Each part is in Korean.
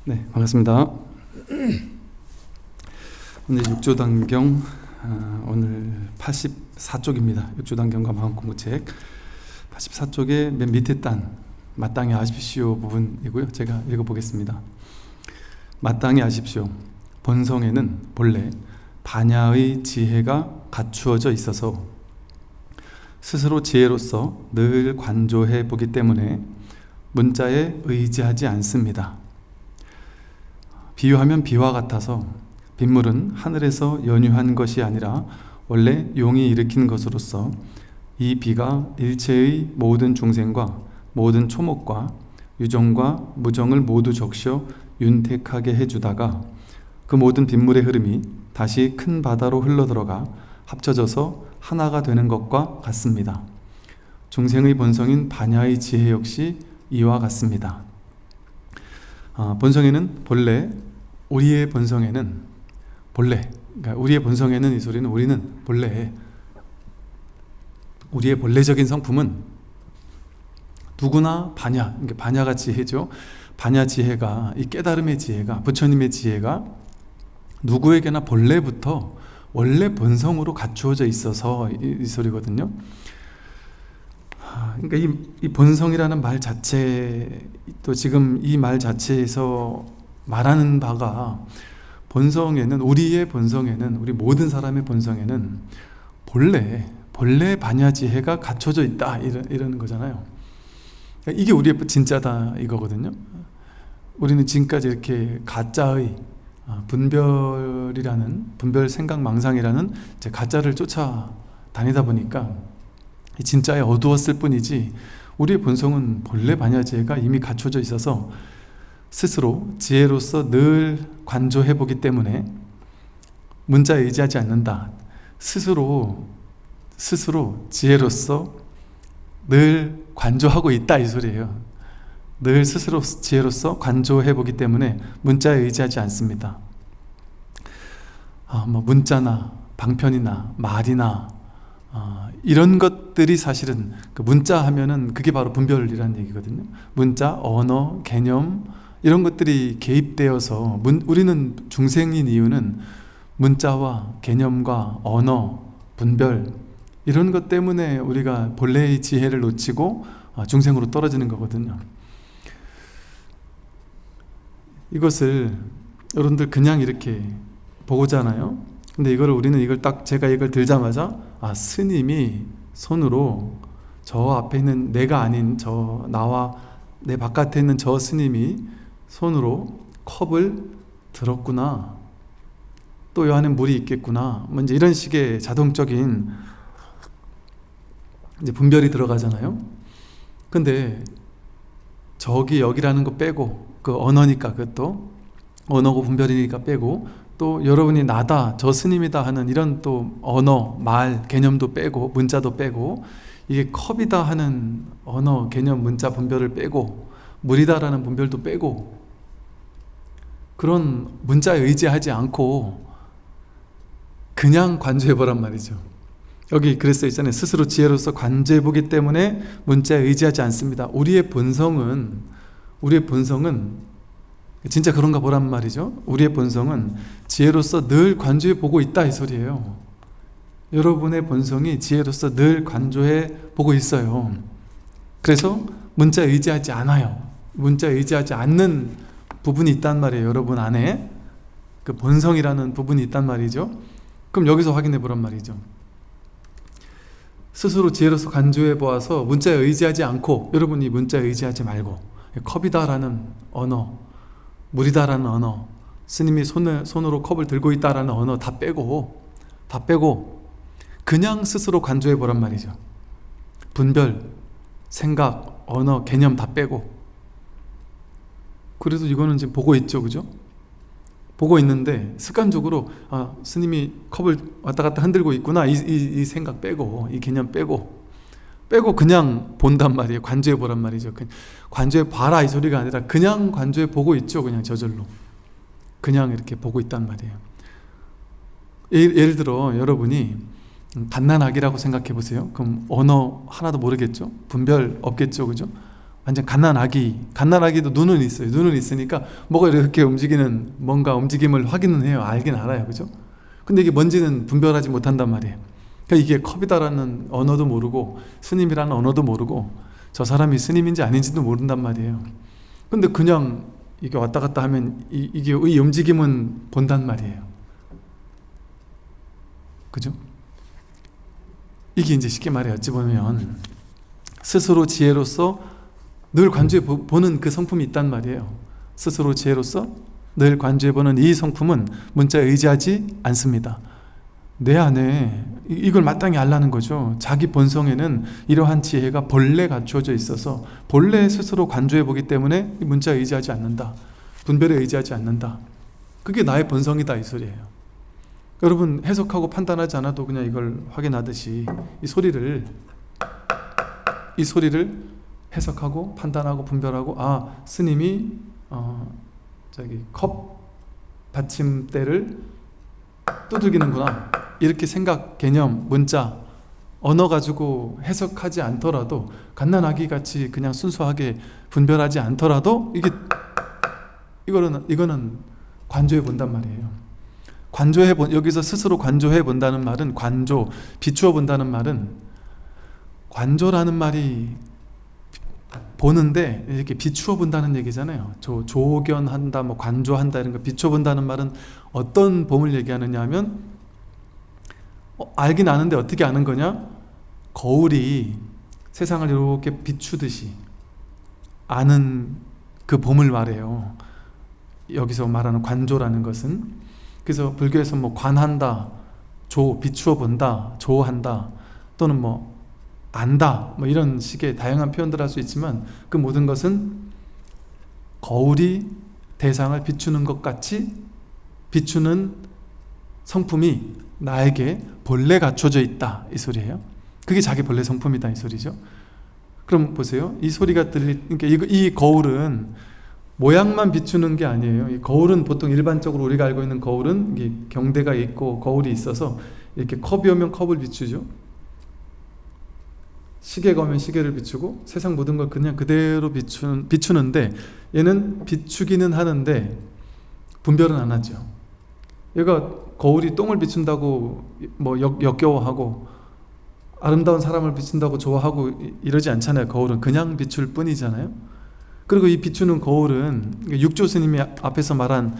네, 반갑습니다. 오늘 육조단경 오늘 84쪽입니다. 육조단경과 마음공부책 84쪽의 맨 밑에 단 마땅히 아십시오 부분이고요. 제가 읽어보겠습니다. 마땅히 아십시오. 본성에는 본래 반야의 지혜가 갖추어져 있어서 스스로 지혜로서 늘 관조해 보기 때문에 문자에 의지하지 않습니다. 비유하면 비와 같아서 빗물은 하늘에서 연유한 것이 아니라 원래 용이 일으킨 것으로서 이 비가 일체의 모든 중생과 모든 초목과 유정과 무정을 모두 적셔 윤택하게 해주다가 그 모든 빗물의 흐름이 다시 큰 바다로 흘러들어가 합쳐져서 하나가 되는 것과 같습니다. 중생의 본성인 반야의 지혜 역시 이와 같습니다. 본성에는 본래, 우리의 본성에는 본래, 그러니까 우리의 본성에는 이 소리는 우리는 본래, 우리의 본래적인 성품은 누구나 반야, 그러니까 반야가 지혜죠. 반야 지혜가, 이 깨달음의 지혜가, 부처님의 지혜가 누구에게나 본래부터 원래 본성으로 갖추어져 있어서 이 소리거든요. 그러니까 이 본성이라는 말 자체, 또 지금 이 말 자체에서 말하는 바가 본성에는, 우리의 본성에는, 우리 모든 사람의 본성에는 본래 반야지혜가 갖춰져 있다 이러는 거잖아요. 이게 우리의 진짜다 이거거든요. 우리는 지금까지 이렇게 가짜의 분별 생각 망상이라는 가짜를 쫓아다니다 보니까 진짜에 어두웠을 뿐이지 우리의 본성은 본래 반야지혜가 이미 갖춰져 있어서 스스로 지혜로서 늘 관조해 보기 때문에 문자에 의지하지 않는다. 스스로 지혜로서 늘 관조하고 있다 이 소리예요. 늘 스스로 지혜로서 관조해 보기 때문에 문자에 의지하지 않습니다. 문자나 방편이나 말이나 이런 것들이 사실은 그 문자 하면은 그게 바로 분별이라는 얘기거든요. 문자, 언어, 개념 이런 것들이 개입되어서 우리는 중생인 이유는 문자와 개념과 언어, 분별 이런 것 때문에 우리가 본래의 지혜를 놓치고 중생으로 떨어지는 거거든요. 이것을 여러분들 그냥 이렇게 보고잖아요. 근데 우리는 제가 이걸 들자마자 스님이 손으로 저 앞에 있는 내가 아닌 나와 내 바깥에 있는 저 스님이 손으로 컵을 들었구나. 또 이 안에 물이 있겠구나. 이제 이런 식의 자동적인 이제 분별이 들어가잖아요. 근데 여기라는 거 빼고, 그 언어니까 그것도 언어고 분별이니까 빼고, 또 여러분이 나다, 저 스님이다 하는 이런 또 언어, 말, 개념도 빼고, 문자도 빼고, 이게 컵이다 하는 언어, 개념, 문자, 분별을 빼고, 물이다라는 분별도 빼고, 그런 문자에 의지하지 않고 그냥 관조해보란 말이죠. 여기 그랬어 있잖아요. 스스로 지혜로서 관조해보기 때문에 문자에 의지하지 않습니다. 우리의 본성은 진짜 그런가 보란 말이죠. 우리의 본성은 지혜로서 늘 관조해보고 있다 이 소리예요. 여러분의 본성이 지혜로서 늘 관조해보고 있어요. 그래서 문자에 의지하지 않아요. 문자에 의지하지 않는 부분이 있단 말이에요. 여러분 안에 그 본성이라는 부분이 있단 말이죠. 그럼 여기서 확인해 보란 말이죠. 스스로 지혜로서 간주해 보아서 문자에 의지하지 않고, 여러분이 문자에 의지하지 말고 컵이다라는 언어, 물이다라는 언어, 스님이 손으로 컵을 들고 있다라는 언어 다 빼고 그냥 스스로 간주해 보란 말이죠. 분별, 생각, 언어, 개념 다 빼고. 그래도 이거는 지금 보고 있죠, 그죠? 보고 있는데 습관적으로 스님이 컵을 왔다 갔다 흔들고 있구나, 이 생각 빼고, 이 개념 빼고 그냥 본단 말이에요. 관조해 보란 말이죠. 관조해 봐라 이 소리가 아니라 그냥 관조해 보고 있죠. 그냥 저절로 그냥 이렇게 보고 있단 말이에요. 예를 들어 여러분이 갓난아기라고 생각해 보세요. 그럼 언어 하나도 모르겠죠? 분별 없겠죠, 그죠? 완전 갓난아기. 갓난아기도 눈은 있어요. 눈은 있으니까 뭐가 이렇게 움직이는 뭔가 움직임을 확인은 해요. 알긴 알아요, 그죠? 근데 이게 뭔지는 분별하지 못한단 말이에요. 그러니까 이게 컵이다라는 언어도 모르고 스님이라는 언어도 모르고 저 사람이 스님인지 아닌지도 모른단 말이에요. 근데 그냥 이게 왔다 갔다 하면 이게 이 움직임은 본단 말이에요. 그죠? 이게 이제 쉽게 말해 어찌 보면 스스로 지혜로서 늘 관조해 보는 그 성품이 있단 말이에요. 스스로 지혜로서 늘 관조해 보는 이 성품은 문자에 의지하지 않습니다. 내 안에 이걸 마땅히 알라는 거죠. 자기 본성에는 이러한 지혜가 본래 갖추어져 있어서 본래 스스로 관조해 보기 때문에 문자에 의지하지 않는다. 분별에 의지하지 않는다. 그게 나의 본성이다 이 소리예요. 여러분 해석하고 판단하지 않아도 그냥 이걸 확인하듯이 이 소리를 해석하고 판단하고 분별하고 스님이 컵 받침대를 두들기는구나 이렇게 생각, 개념, 문자, 언어 가지고 해석하지 않더라도 갓난아기 같이 그냥 순수하게 분별하지 않더라도 이거는 관조해 본단 말이에요. 여기서 스스로 관조해 본다는 말은 비추어 본다는 말은 관조라는 말이 보는데 이렇게 비추어 본다는 얘기잖아요. 조견한다, 관조한다 이런 거 비추어 본다는 말은 어떤 봄을 얘기하느냐 하면 알긴 아는데 어떻게 아는 거냐? 거울이 세상을 이렇게 비추듯이 아는 그 봄을 말해요. 여기서 말하는 관조라는 것은. 그래서 불교에서 관한다, 비추어 본다, 조한다 또는 안다 이런 식의 다양한 표현들을 할 수 있지만 그 모든 것은 거울이 대상을 비추는 것 같이 비추는 성품이 나에게 본래 갖춰져 있다 이 소리예요. 그게 자기 본래 성품이다 이 소리죠. 그럼 보세요. 이 소리가 그러니까 이 거울은 모양만 비추는 게 아니에요. 이 거울은 보통 일반적으로 우리가 알고 있는 거울은 이게 경대가 있고 거울이 있어서 이렇게 컵이 오면 컵을 비추죠. 시계가 오면 시계를 비추고 세상 모든 걸 그냥 그대로 비추는데 얘는 비추기는 하는데 분별은 안 하죠. 얘가 거울이 똥을 비춘다고 역겨워하고 아름다운 사람을 비춘다고 좋아하고 이러지 않잖아요. 거울은 그냥 비출 뿐이잖아요. 그리고 이 비추는 거울은 육조 스님이 앞에서 말한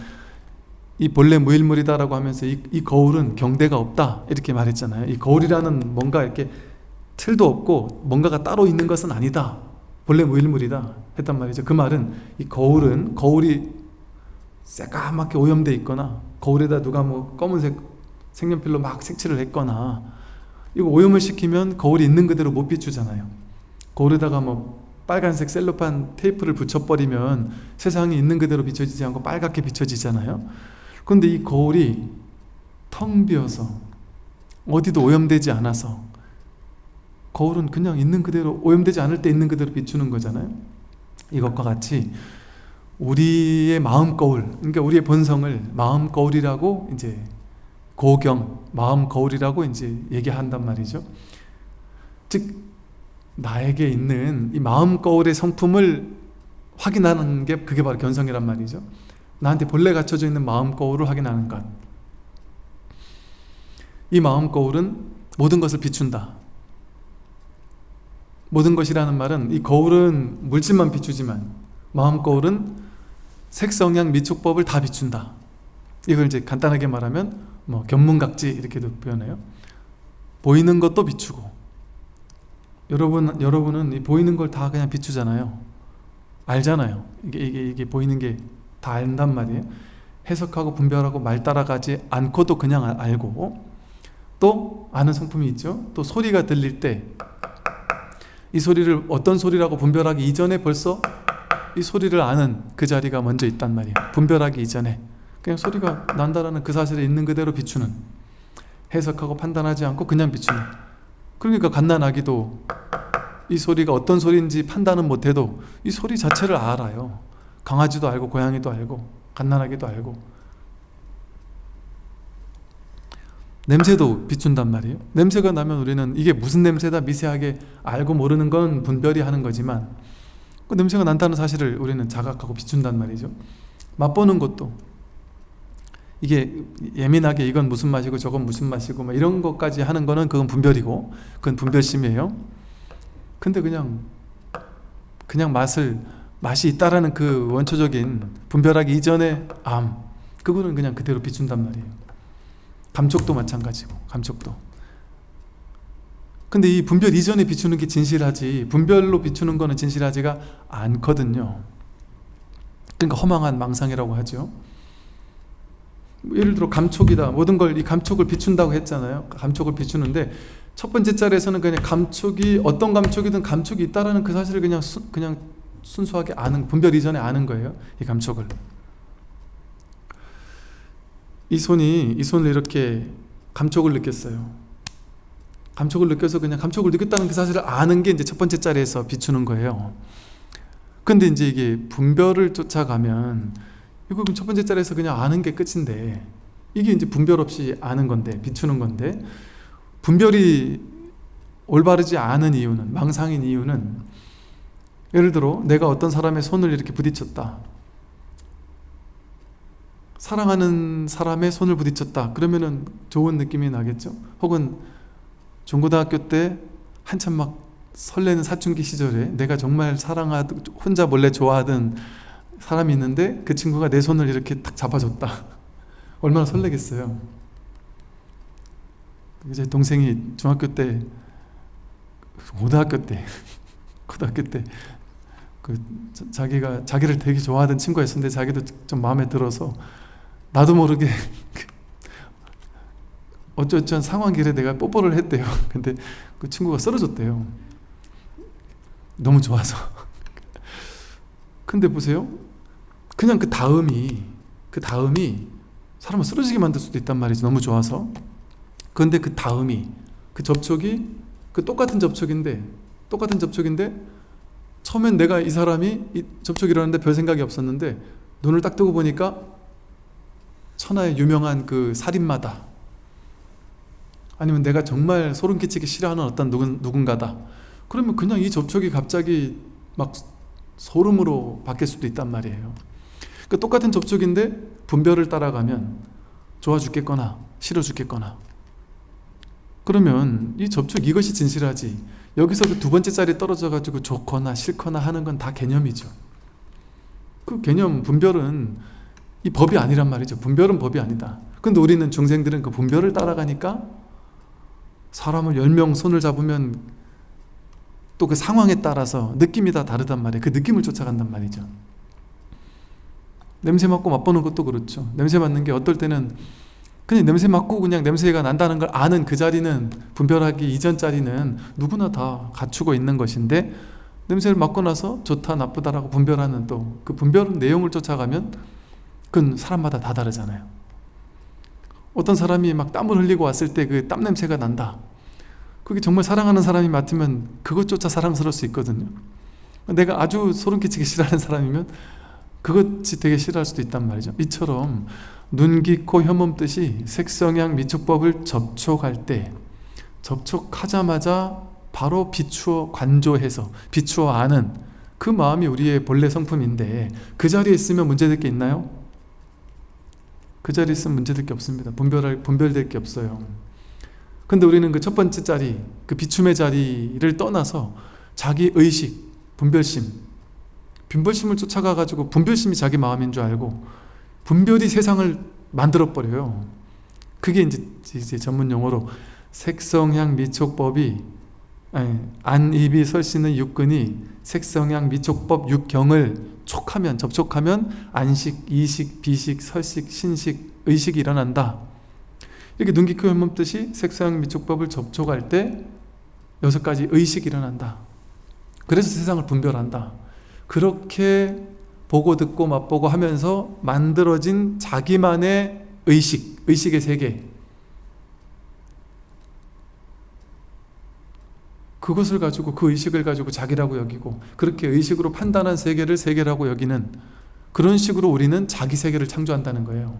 이 본래 무일물이다라고 하면서 이 거울은 경대가 없다 이렇게 말했잖아요. 이 거울이라는 뭔가 이렇게 틀도 없고 뭔가가 따로 있는 것은 아니다. 본래 무일물이다 했단 말이죠. 그 말은 이 거울이 새까맣게 오염돼 있거나 거울에다 누가 검은색 색연필로 막 색칠을 했거나 이거 오염을 시키면 거울이 있는 그대로 못 비추잖아요. 거울에다가 빨간색 셀로판 테이프를 붙여버리면 세상이 있는 그대로 비춰지지 않고 빨갛게 비춰지잖아요. 그런데 이 거울이 텅 비어서 어디도 오염되지 않아서 거울은 그냥 있는 그대로 오염되지 않을 때 있는 그대로 비추는 거잖아요. 이것과 같이 우리의 마음 거울, 그러니까 우리의 본성을 마음 거울이라고 이제 마음 거울이라고 이제 얘기한단 말이죠. 즉 나에게 있는 이 마음 거울의 성품을 확인하는 게 그게 바로 견성이란 말이죠. 나한테 본래 갖춰져 있는 마음 거울을 확인하는 것. 이 마음 거울은 모든 것을 비춘다. 모든 것이라는 말은 이 거울은 물질만 비추지만 마음 거울은 색, 성향, 미촉법을 다 비춘다. 이걸 이제 간단하게 말하면 견문각지 이렇게도 표현해요. 보이는 것도 비추고 여러분은 이 보이는 걸 다 그냥 비추잖아요. 알잖아요. 이게 보이는 게 다 안단 말이에요. 해석하고 분별하고 말 따라가지 않고도 그냥 알고 또 아는 성품이 있죠. 또 소리가 들릴 때 이 소리를 어떤 소리라고 분별하기 이전에 벌써 이 소리를 아는 그 자리가 먼저 있단 말이에요. 분별하기 이전에 그냥 소리가 난다라는 그 사실을 있는 그대로 비추는, 해석하고 판단하지 않고 그냥 비추는. 그러니까 갓난아기도 이 소리가 어떤 소리인지 판단은 못해도 이 소리 자체를 알아요. 강아지도 알고 고양이도 알고 갓난아기도 알고. 냄새도 비춘단 말이에요. 냄새가 나면 우리는 이게 무슨 냄새다 미세하게 알고 모르는 건 분별이 하는 거지만, 그 냄새가 난다는 사실을 우리는 자각하고 비춘단 말이죠. 맛보는 것도 이게 예민하게 이건 무슨 맛이고 저건 무슨 맛이고 막 이런 것까지 하는 거는 그건 분별이고, 그건 분별심이에요. 근데 그냥 맛이 있다라는 그 원초적인 분별하기 이전의 그거는 그냥 그대로 비춘단 말이에요. 감촉도 마찬가지고, 감촉도. 근데 이 분별 이전에 비추는 게 진실하지, 분별로 비추는 거는 진실하지가 않거든요. 그러니까 허망한 망상이라고 하죠. 예를 들어 감촉이다, 모든 걸 이 감촉을 비춘다고 했잖아요. 감촉을 비추는데 첫 번째 자리에서는 그냥 감촉이 어떤 감촉이든 감촉이 있다라는 그 사실을 그냥 순수하게 분별 이전에 아는 거예요. 이 감촉을. 이 손을 이렇게 감촉을 느꼈어요. 감촉을 느껴서 그냥 감촉을 느꼈다는 그 사실을 아는 게 이제 첫 번째 자리에서 비추는 거예요. 근데 이제 이게 분별을 쫓아가면 이거 첫 번째 자리에서 그냥 아는 게 끝인데, 이게 이제 분별 없이 아는 건데, 비추는 건데, 분별이 올바르지 않은 이유는, 망상인 이유는, 예를 들어 내가 어떤 사람의 손을 이렇게 부딪혔다, 사랑하는 사람의 손을 부딪혔다 그러면은 좋은 느낌이 나겠죠. 혹은 중고등학교 때 한참 막 설레는 사춘기 시절에 내가 정말 혼자 몰래 좋아하던 사람이 있는데 그 친구가 내 손을 이렇게 딱 잡아줬다. 얼마나 설레겠어요. 이제 동생이 고등학교 때 자기를 되게 좋아하던 친구가 있었는데 자기도 좀 마음에 들어서 나도 모르게 어쩌한 상황길에 내가 뽀뽀를 했대요. 근데 그 친구가 쓰러졌대요. 너무 좋아서. 근데 보세요. 그냥 그 다음이 사람을 쓰러지게 만들 수도 있단 말이죠. 너무 좋아서. 그런데 그 다음이, 그 접촉이 똑같은 접촉인데 처음엔 내가 이 사람이 이 접촉이 일어났는데 별 생각이 없었는데 눈을 딱 뜨고 보니까 천하의 유명한 그 살인마다, 아니면 내가 정말 소름 끼치기 싫어하는 어떤 누군가다. 그러면 그냥 이 접촉이 갑자기 막 소름으로 바뀔 수도 있단 말이에요. 그러니까 똑같은 접촉인데 분별을 따라가면 좋아 죽겠거나 싫어 죽겠거나, 그러면 이 접촉 이것이 진실하지, 여기서 그 두 번째 자리에 떨어져 가지고 좋거나 싫거나 하는 건 다 개념이죠. 그 개념, 분별은 이 법이 아니란 말이죠. 분별은 법이 아니다. 근데 우리는 중생들은 그 분별을 따라가니까 사람을 10명 손을 잡으면 또 그 상황에 따라서 느낌이 다 다르단 말이에요. 그 느낌을 쫓아간단 말이죠. 냄새 맡고 맛보는 것도 그렇죠. 냄새 맡는 게 어떨 때는 그냥 냄새 맡고 그냥 냄새가 난다는 걸 아는 그 자리는, 분별하기 이전 자리는 누구나 다 갖추고 있는 것인데, 냄새를 맡고 나서 좋다 나쁘다라고 분별하는, 또 그 분별 내용을 쫓아가면 그건 사람마다 다 다르잖아요. 어떤 사람이 막 땀을 흘리고 왔을 때 그 땀 냄새가 난다, 그게 정말 사랑하는 사람이 맡으면 그것조차 사랑스러울 수 있거든요. 내가 아주 소름 끼치기 싫어하는 사람이면 그것이 되게 싫어할 수도 있단 말이죠. 이처럼 눈, 귀, 코, 혀 몸뜻이 색성향 미촉법을 접촉할 때, 접촉하자마자 바로 비추어 관조해서 비추어 아는 그 마음이 우리의 본래 성품인데, 그 자리에 있으면 문제될 게 있나요? 그 자리에 있으면 문제될 게 없습니다. 분별될 게 없어요. 근데 우리는 그 첫 번째 자리, 그 비춤의 자리를 떠나서 자기 의식, 분별심을 쫓아가가지고 분별심이 자기 마음인 줄 알고 분별이 세상을 만들어버려요. 그게 이제 전문 용어로 색성향 미촉법이, 안입이 설씨는 육근이 색성향 미촉법 육경을 접촉하면 안식, 이식, 비식, 설식, 신식, 의식이 일어난다. 이렇게 눈, 귀, 코, 혀, 몸 뜻이 색성향 미촉법을 접촉할 때 6가지 의식이 일어난다. 그래서 세상을 분별한다. 그렇게 보고 듣고 맛보고 하면서 만들어진 자기만의 의식의 세계, 그것을 가지고, 그 의식을 가지고 자기라고 여기고, 그렇게 의식으로 판단한 세계를 세계라고 여기는, 그런 식으로 우리는 자기 세계를 창조한다는 거예요.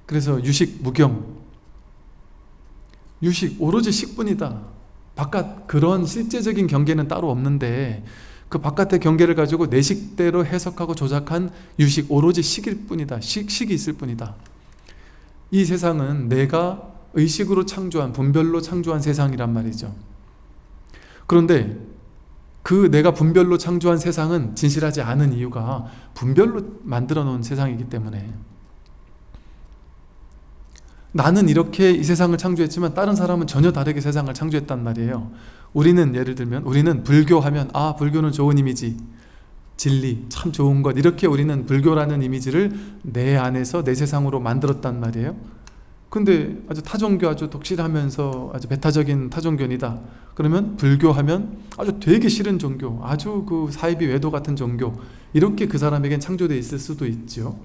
그래서 유식, 무경, 유식, 오로지 식뿐이다. 바깥 그런 실제적인 경계는 따로 없는데 그 바깥의 경계를 가지고 내 식대로 해석하고 조작한 유식, 오로지 식일 뿐이다. 식이 있을 뿐이다. 이 세상은 내가 의식으로 창조한, 분별로 창조한 세상이란 말이죠. 그런데 그 내가 분별로 창조한 세상은 진실하지 않은 이유가 분별로 만들어 놓은 세상이기 때문에, 나는 이렇게 이 세상을 창조했지만 다른 사람은 전혀 다르게 세상을 창조했단 말이에요. 우리는 예를 들면 우리는 불교하면 불교는 좋은 이미지, 진리, 참 좋은 것, 이렇게 우리는 불교라는 이미지를 내 안에서 내 세상으로 만들었단 말이에요. 근데 아주 타종교, 아주 독실하면서 아주 배타적인 타종교니다. 그러면 불교하면 아주 되게 싫은 종교, 아주 그 사이비 외도 같은 종교, 이렇게 그 사람에겐 창조되어 있을 수도 있죠.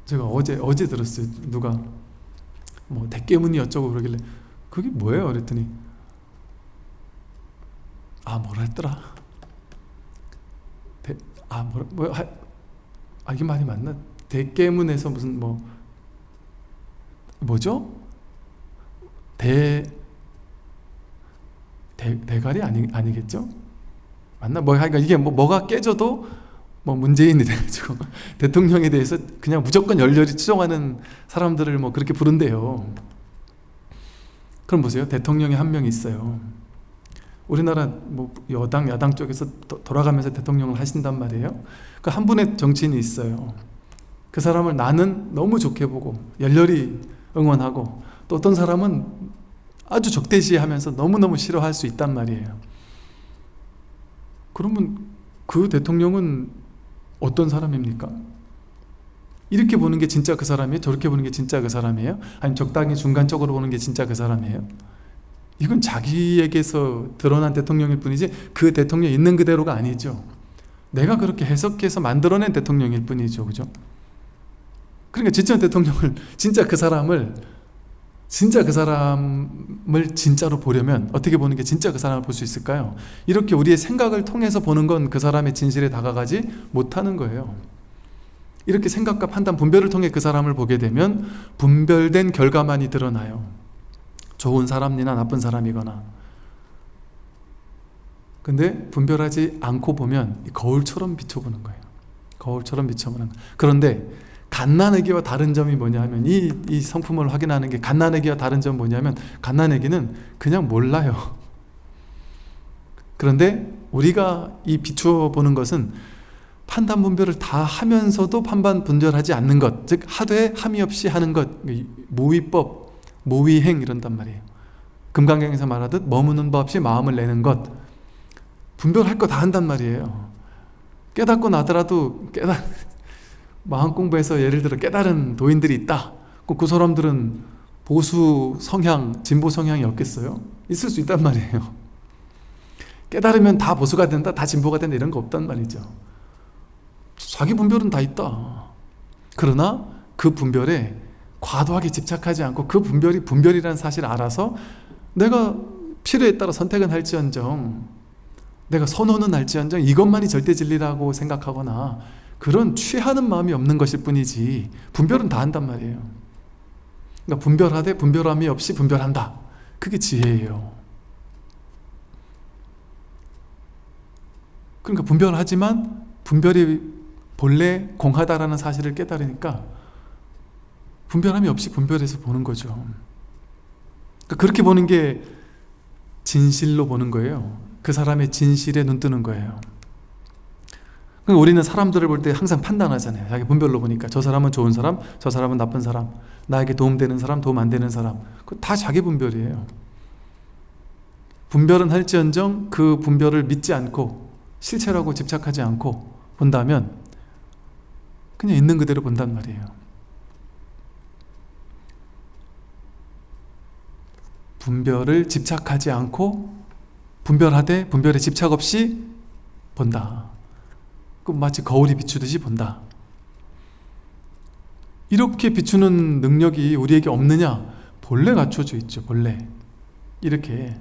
제가 어제 들었어요. 누가 뭐 대깨문이 어쩌고 그러길래 그게 뭐예요? 그랬더니 뭐라 했더라? 이게 말이 맞나? 대깨문에서 무슨 뭐죠? 대가리 아니겠죠? 맞나? 하여간 이게 뭐가 깨져도 문재인이 돼가지고 대통령에 대해서 그냥 무조건 열렬히 추종하는 사람들을 그렇게 부른대요. 그럼 보세요. 대통령이 한 명 있어요. 우리나라 여당 야당 쪽에서 돌아가면서 대통령을 하신단 말이에요. 그 한 분의 정치인이 있어요. 그 사람을 나는 너무 좋게 보고 열렬히 응원하고, 또 어떤 사람은 아주 적대시하면서 너무너무 싫어할 수 있단 말이에요. 그러면 그 대통령은 어떤 사람입니까? 이렇게 보는 게 진짜 그 사람이에요? 저렇게 보는 게 진짜 그 사람이에요? 아니면 적당히 중간적으로 보는 게 진짜 그 사람이에요? 이건 자기에게서 드러난 대통령일 뿐이지 그 대통령이 있는 그대로가 아니죠. 내가 그렇게 해석해서 만들어낸 대통령일 뿐이죠. 그죠? 그러니까 진짜 대통령을, 진짜 그 사람을 진짜로 보려면 어떻게 보는 게 진짜 그 사람을 볼 수 있을까요? 이렇게 우리의 생각을 통해서 보는 건 그 사람의 진실에 다가가지 못하는 거예요. 이렇게 생각과 판단, 분별을 통해 그 사람을 보게 되면 분별된 결과만이 드러나요. 좋은 사람이나 나쁜 사람이거나. 근데 분별하지 않고 보면 거울처럼 비춰보는 거예요. 거울처럼 비춰보는 거예요. 그런데 갓난아기와 다른 점이 뭐냐 하면, 이 성품을 확인하는 게 갓난아기와 다른 점은 뭐냐면, 갓난아기는 그냥 몰라요. 그런데 우리가 이 비춰보는 것은 판단 분별을 다 하면서도 판단 분별하지 않는 것, 즉 하되 함이 없이 하는 것, 모의법, 모의행 이런단 말이에요. 금강경에서 말하듯 머무는 법 없이 마음을 내는 것, 분별할 거 다 한단 말이에요. 깨닫고 나더라도 마음 공부해서 예를 들어 깨달은 도인들이 있다. 그 사람들은 보수 성향, 진보 성향이 없겠어요? 있을 수 있단 말이에요. 깨달으면 다 보수가 된다, 다 진보가 된다, 이런 거 없단 말이죠. 자기 분별은 다 있다. 그러나 그 분별에 과도하게 집착하지 않고 그 분별이 분별이라는 사실을 알아서 내가 필요에 따라 선택은 할지언정, 내가 선호는 할지언정 이것만이 절대 진리라고 생각하거나 그런 취하는 마음이 없는 것일 뿐이지 분별은 다 한단 말이에요. 그러니까 분별하되 분별함이 없이 분별한다. 그게 지혜예요. 그러니까 분별하지만 분별이 본래 공하다라는 사실을 깨달으니까 분별함이 없이 분별해서 보는 거죠. 그러니까 그렇게 보는 게 진실로 보는 거예요. 그 사람의 진실에 눈 뜨는 거예요. 그러니까 우리는 사람들을 볼 때 항상 판단하잖아요. 자기 분별로 보니까 저 사람은 좋은 사람, 저 사람은 나쁜 사람, 나에게 도움되는 사람, 도움 안 되는 사람, 그거 다 자기 분별이에요. 분별은 할지언정 그 분별을 믿지 않고 실체라고 집착하지 않고 본다면 그냥 있는 그대로 본단 말이에요. 분별을 집착하지 않고 분별하되 분별에 집착 없이 본다. 그 마치 거울이 비추듯이 본다. 이렇게 비추는 능력이 우리에게 없느냐? 본래 갖춰져 있죠. 본래 이렇게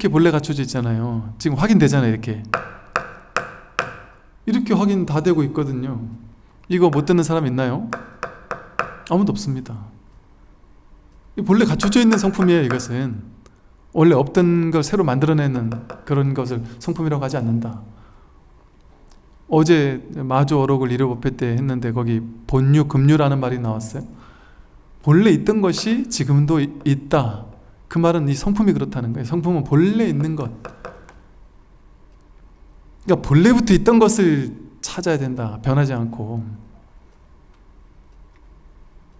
본래 갖춰져 있잖아요. 지금 확인되잖아요. 이렇게 확인 다 되고 있거든요. 이거 못 듣는 사람 있나요? 아무도 없습니다. 본래 갖춰져 있는 성품이에요. 이것은 원래 없던 걸 새로 만들어내는 그런 것을 성품이라고 하지 않는다. 어제 마주 어록을 이르법회 때 했는데 거기 본유 급유라는 말이 나왔어요. 본래 있던 것이 지금도 있다. 그 말은 이 성품이 그렇다는 거예요. 성품은 본래 있는 것, 그러니까 본래부터 있던 것을 찾아야 된다. 변하지 않고.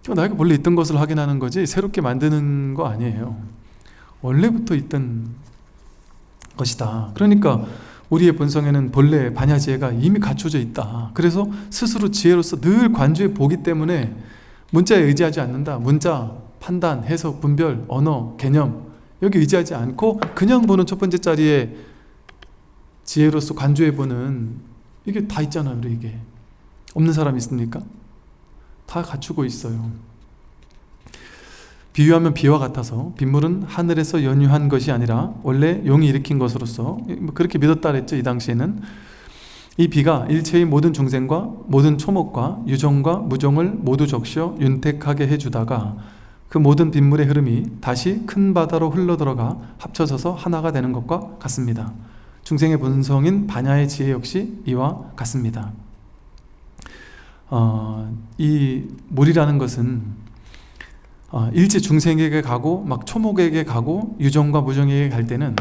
나에게 본래 있던 것을 확인하는 거지 새롭게 만드는 거 아니에요. 원래부터 있던 것이다. 그러니까 우리의 본성에는 본래 반야지혜가 이미 갖춰져 있다. 그래서 스스로 지혜로서 늘 관주해 보기 때문에 문자에 의지하지 않는다. 문자, 판단, 해석, 분별, 언어, 개념 여기 의지하지 않고 그냥 보는 첫 번째 자리에 지혜로서 관주해 보는 이게 다 있잖아요. 우리 이게 없는 사람 있습니까? 다 갖추고 있어요. 비유하면 비와 같아서 빗물은 하늘에서 연유한 것이 아니라 원래 용이 일으킨 것으로서 그렇게 믿었다 그랬죠. 이 당시에는 이 비가 일체의 모든 중생과 모든 초목과 유종과 무종을 모두 적셔 윤택하게 해주다가 그 모든 빗물의 흐름이 다시 큰 바다로 흘러들어가 합쳐져서 하나가 되는 것과 같습니다. 중생의 본성인 반야의 지혜 역시 이와 같습니다. 이 물이라는 것은 일체 중생에게 가고 막 초목에게 가고 유종과 무종에게 갈 때는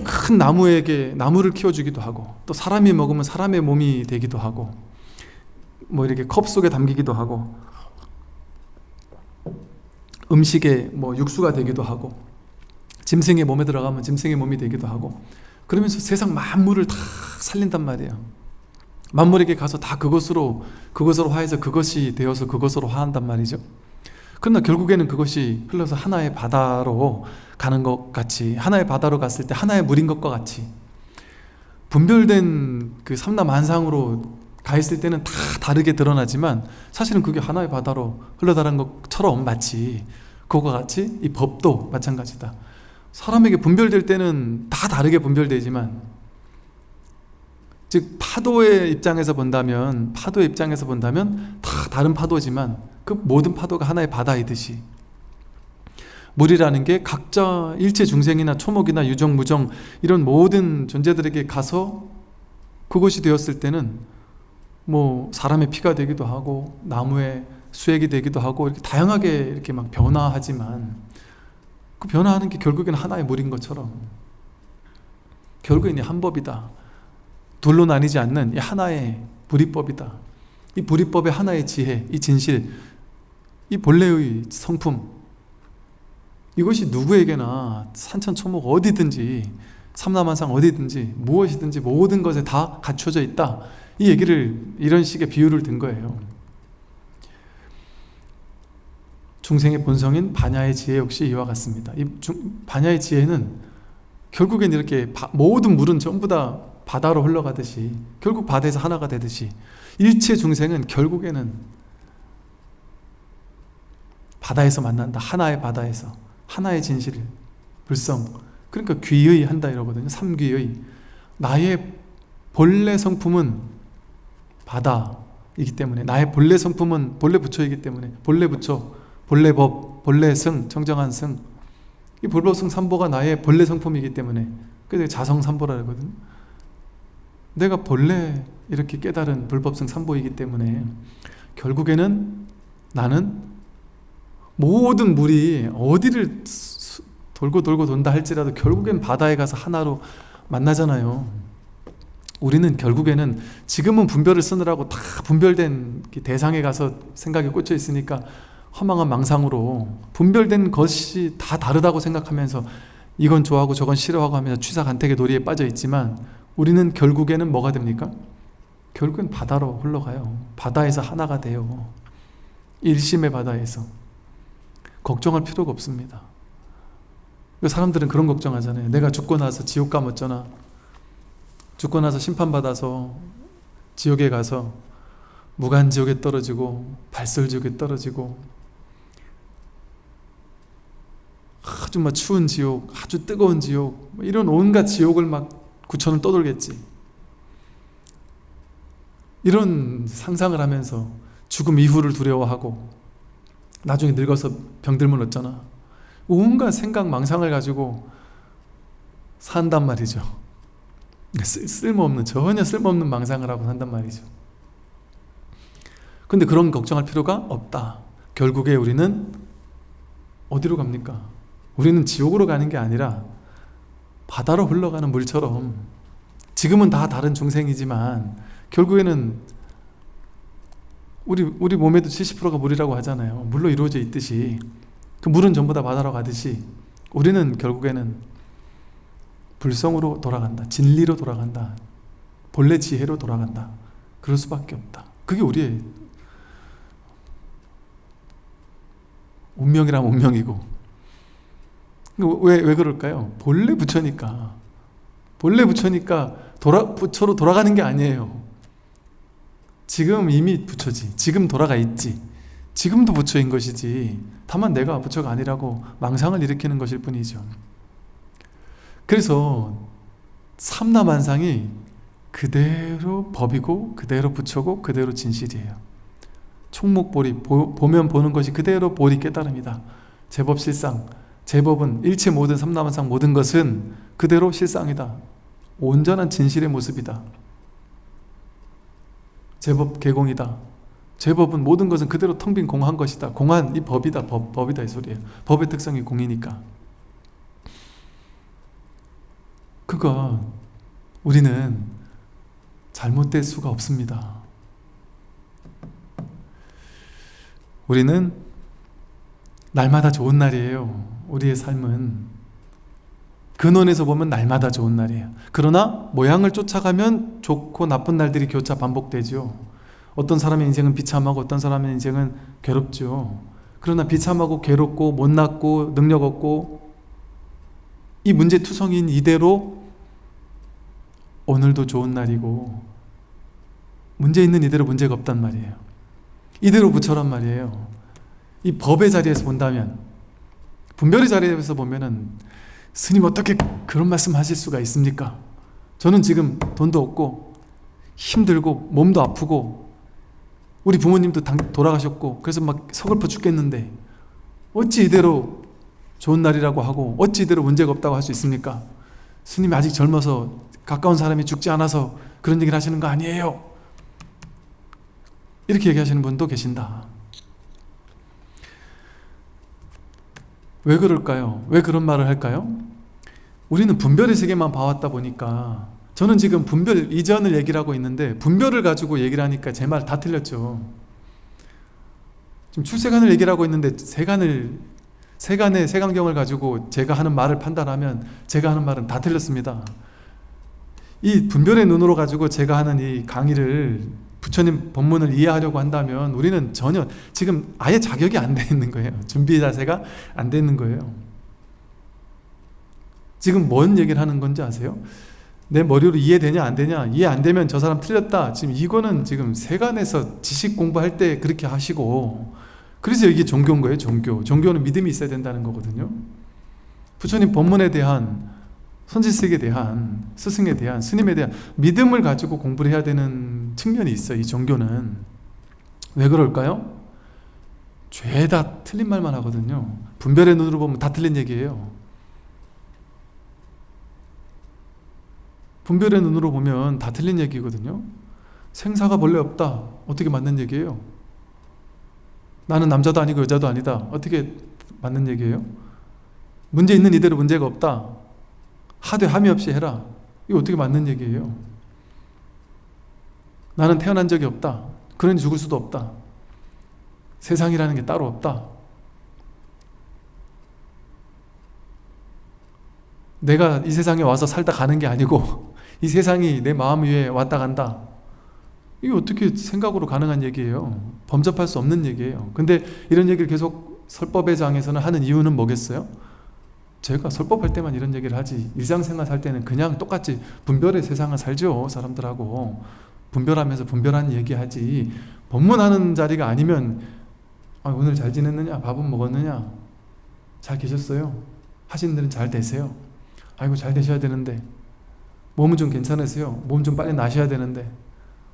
큰 나무에게 나무를 키워주기도 하고 또 사람이 먹으면 사람의 몸이 되기도 하고 뭐 이렇게 컵 속에 담기기도 하고 음식에 뭐 육수가 되기도 하고 짐승의 몸에 들어가면 짐승의 몸이 되기도 하고 그러면서 세상 만물을 다 살린단 말이에요. 만물에게 가서 다 그것으로 화해서 그것이 되어서 그것으로 화한단 말이죠. 그러나 결국에는 그것이 흘러서 하나의 바다로 가는 것 같이 하나의 바다로 갔을 때 하나의 물인 것과 같이 분별된 그 삼라만상으로 가 있을 때는 다 다르게 드러나지만 사실은 그게 하나의 바다로 흘러다는 것처럼 마치 그것과 같이 이 법도 마찬가지다. 사람에게 분별될 때는 다 다르게 분별되지만 즉 파도의 입장에서 본다면 다 다른 파도지만 그 모든 파도가 하나의 바다이듯이 물이라는 게 각자 일체 중생이나 초목이나 유정, 무정 이런 모든 존재들에게 가서 그것이 되었을 때는 뭐 사람의 피가 되기도 하고 나무의 수액이 되기도 하고 이렇게 다양하게 이렇게 막 변화하지만 그 변화하는 게 결국에는 하나의 물인 것처럼 결국에는 한 법이다. 둘로 나뉘지 않는 이 하나의 불이법이다. 이 불이법의 하나의 지혜, 이 진실, 이 본래의 성품 이것이 누구에게나 산천초목 어디든지 삼라만상 어디든지 무엇이든지 모든 것에 다 갖춰져 있다. 이 얘기를 이런 식의 비유를 든 거예요. 중생의 본성인 반야의 지혜 역시 이와 같습니다. 이 반야의 지혜는 결국엔 이렇게 모든 물은 전부 다 바다로 흘러가듯이 결국 바다에서 하나가 되듯이 일체 중생은 결국에는 바다에서 만난다. 하나의 바다에서 하나의 진실 불성 그러니까 귀의 한다 이러거든요. 삼귀의 나의 본래 성품은 바다이기 때문에 나의 본래 성품은 본래 부처이기 때문에 본래 부처 본래 법 본래 승 청정한 승 이 불법성 삼보가 나의 본래 성품이기 때문에 그래서 자성삼보라 그러거든요. 내가 본래 이렇게 깨달은 불법성 삼보이기 때문에 결국에는 나는 모든 물이 어디를 돌고 돈다 할지라도 결국엔 바다에 가서 하나로 만나잖아요. 우리는 결국에는 지금은 분별을 쓰느라고 다 분별된 대상에 가서 생각이 꽂혀 있으니까 허망한 망상으로 분별된 것이 다 다르다고 생각하면서 이건 좋아하고 저건 싫어하고 하면서 취사간택의 놀이에 빠져 있지만 우리는 결국에는 뭐가 됩니까? 결국엔 바다로 흘러가요. 바다에서 하나가 돼요. 일심의 바다에서. 걱정할 필요가 없습니다. 사람들은 그런 걱정하잖아요. 내가 죽고 나서 지옥 가면 어쩌나, 죽고 나서 심판받아서 지옥에 가서 무간지옥에 떨어지고 발설지옥에 떨어지고 아주 막 추운 지옥, 아주 뜨거운 지옥 이런 온갖 지옥을 막 9천을 떠돌겠지. 이런 상상을 하면서 죽음 이후를 두려워하고 나중에 늙어서 병들면 어쩌나 온갖 생각 망상을 가지고 산단 말이죠. 쓸모없는, 전혀 쓸모없는 망상을 하고 산단 말이죠. 근데 그런 걱정할 필요가 없다. 결국에 우리는 어디로 갑니까? 우리는 지옥으로 가는 게 아니라 바다로 흘러가는 물처럼, 지금은 다 다른 중생이지만 결국에는 우리 몸에도 70%가 물이라고 하잖아요. 물로 이루어져 있듯이, 그 물은 전부 다 바다로 가듯이 우리는 결국에는 불성으로 돌아간다. 진리로 돌아간다. 본래 지혜로 돌아간다. 그럴 수밖에 없다. 그게 우리의 운명이라면 운명이고. 왜 그럴까요? 본래 부처니까. 본래 부처니까 부처로 돌아가는 게 아니에요. 지금 이미 부처지. 지금 돌아가 있지. 지금도 부처인 것이지, 다만 내가 부처가 아니라고 망상을 일으키는 것일 뿐이죠. 그래서 삼라만상이 그대로 법이고 그대로 부처고 그대로 진실이에요. 총목보리, 보면 보는 것이 그대로 보리 깨달음이다. 제법 실상, 제법은 일체 모든 삼라만상 모든 것은 그대로 실상이다. 온전한 진실의 모습이다. 제법 개공이다. 제법은 모든 것은 그대로 텅 빈 공한 것이다. 공한 이 법이다. 법이다 이 소리예요. 법의 특성이 공이니까. 그거 우리는 잘못될 수가 없습니다. 우리는 날마다 좋은 날이에요. 우리의 삶은 근원에서 보면 날마다 좋은 날이에요. 그러나 모양을 쫓아가면 좋고 나쁜 날들이 교차 반복되죠. 어떤 사람의 인생은 비참하고 어떤 사람의 인생은 괴롭죠. 그러나 비참하고 괴롭고 못났고 능력 없고 이 문제투성이인 이대로 오늘도 좋은 날이고, 문제 있는 이대로 문제가 없단 말이에요. 이대로 부처란 말이에요. 이 법의 자리에서 본다면, 분별의 자리에서 보면은 스님 어떻게 그런 말씀 하실 수가 있습니까? 저는 지금 돈도 없고 힘들고 몸도 아프고 우리 부모님도 돌아가셨고 그래서 막 서글퍼 죽겠는데 어찌 이대로 좋은 날이라고 하고 어찌 이대로 문제가 없다고 할 수 있습니까? 스님이 아직 젊어서 가까운 사람이 죽지 않아서 그런 얘기를 하시는 거 아니에요. 이렇게 얘기하시는 분도 계신다. 왜 그럴까요? 왜 그런 말을 할까요? 우리는 분별의 세계만 봐왔다 보니까, 저는 지금 분별 이전을 얘기를 하고 있는데 분별을 가지고 얘기를 하니까 제 말 다 틀렸죠. 지금 출세간을 얘기를 하고 있는데 세간의 세간경을 가지고 제가 하는 말을 판단하면 제가 하는 말은 다 틀렸습니다. 이 분별의 눈으로 가지고 제가 하는 이 강의를, 부처님 법문을 이해하려고 한다면 우리는 전혀 지금 아예 자격이 안 돼 있는 거예요. 준비 자세가 안 돼 있는 거예요. 지금 뭔 얘기를 하는 건지 아세요? 내 머리로 이해되냐 안 되냐, 이해 안 되면 저 사람 틀렸다. 지금 이거는 지금 세간에서 지식 공부할 때 그렇게 하시고, 그래서 이게 종교인 거예요. 종교는 믿음이 있어야 된다는 거거든요. 부처님 법문에 대한, 선지식에 대한, 스승에 대한, 스님에 대한 믿음을 가지고 공부를 해야 되는 측면이 있어요. 이 종교는. 왜 그럴까요? 죄다 틀린 말만 하거든요. 분별의 눈으로 보면 다 틀린 얘기예요. 분별의 눈으로 보면 다 틀린 얘기거든요. 생사가 본래 없다. 어떻게 맞는 얘기예요? 나는 남자도 아니고 여자도 아니다. 어떻게 맞는 얘기예요? 문제 있는 이대로 문제가 없다. 하되 함이 없이 해라. 이거 어떻게 맞는 얘기예요? 나는 태어난 적이 없다. 그러니 죽을 수도 없다. 세상이라는 게 따로 없다. 내가 이 세상에 와서 살다 가는 게 아니고 이 세상이 내 마음 위에 왔다 간다. 이게 어떻게 생각으로 가능한 얘기예요? 범접할 수 없는 얘기예요. 근데 이런 얘기를 계속 설법의 장에서는 하는 이유는 뭐겠어요? 제가 설법할 때만 이런 얘기를 하지, 일상생활 살 때는 그냥 똑같이 분별의 세상을 살죠. 사람들하고 분별하면서 분별한 얘기하지, 법문하는 자리가 아니면 오늘 잘 지냈느냐? 밥은 먹었느냐? 잘 계셨어요? 하시는 분들은 잘 되세요? 아이고 잘 되셔야 되는데, 몸은 좀 괜찮으세요? 몸 좀 빨리 나셔야 되는데,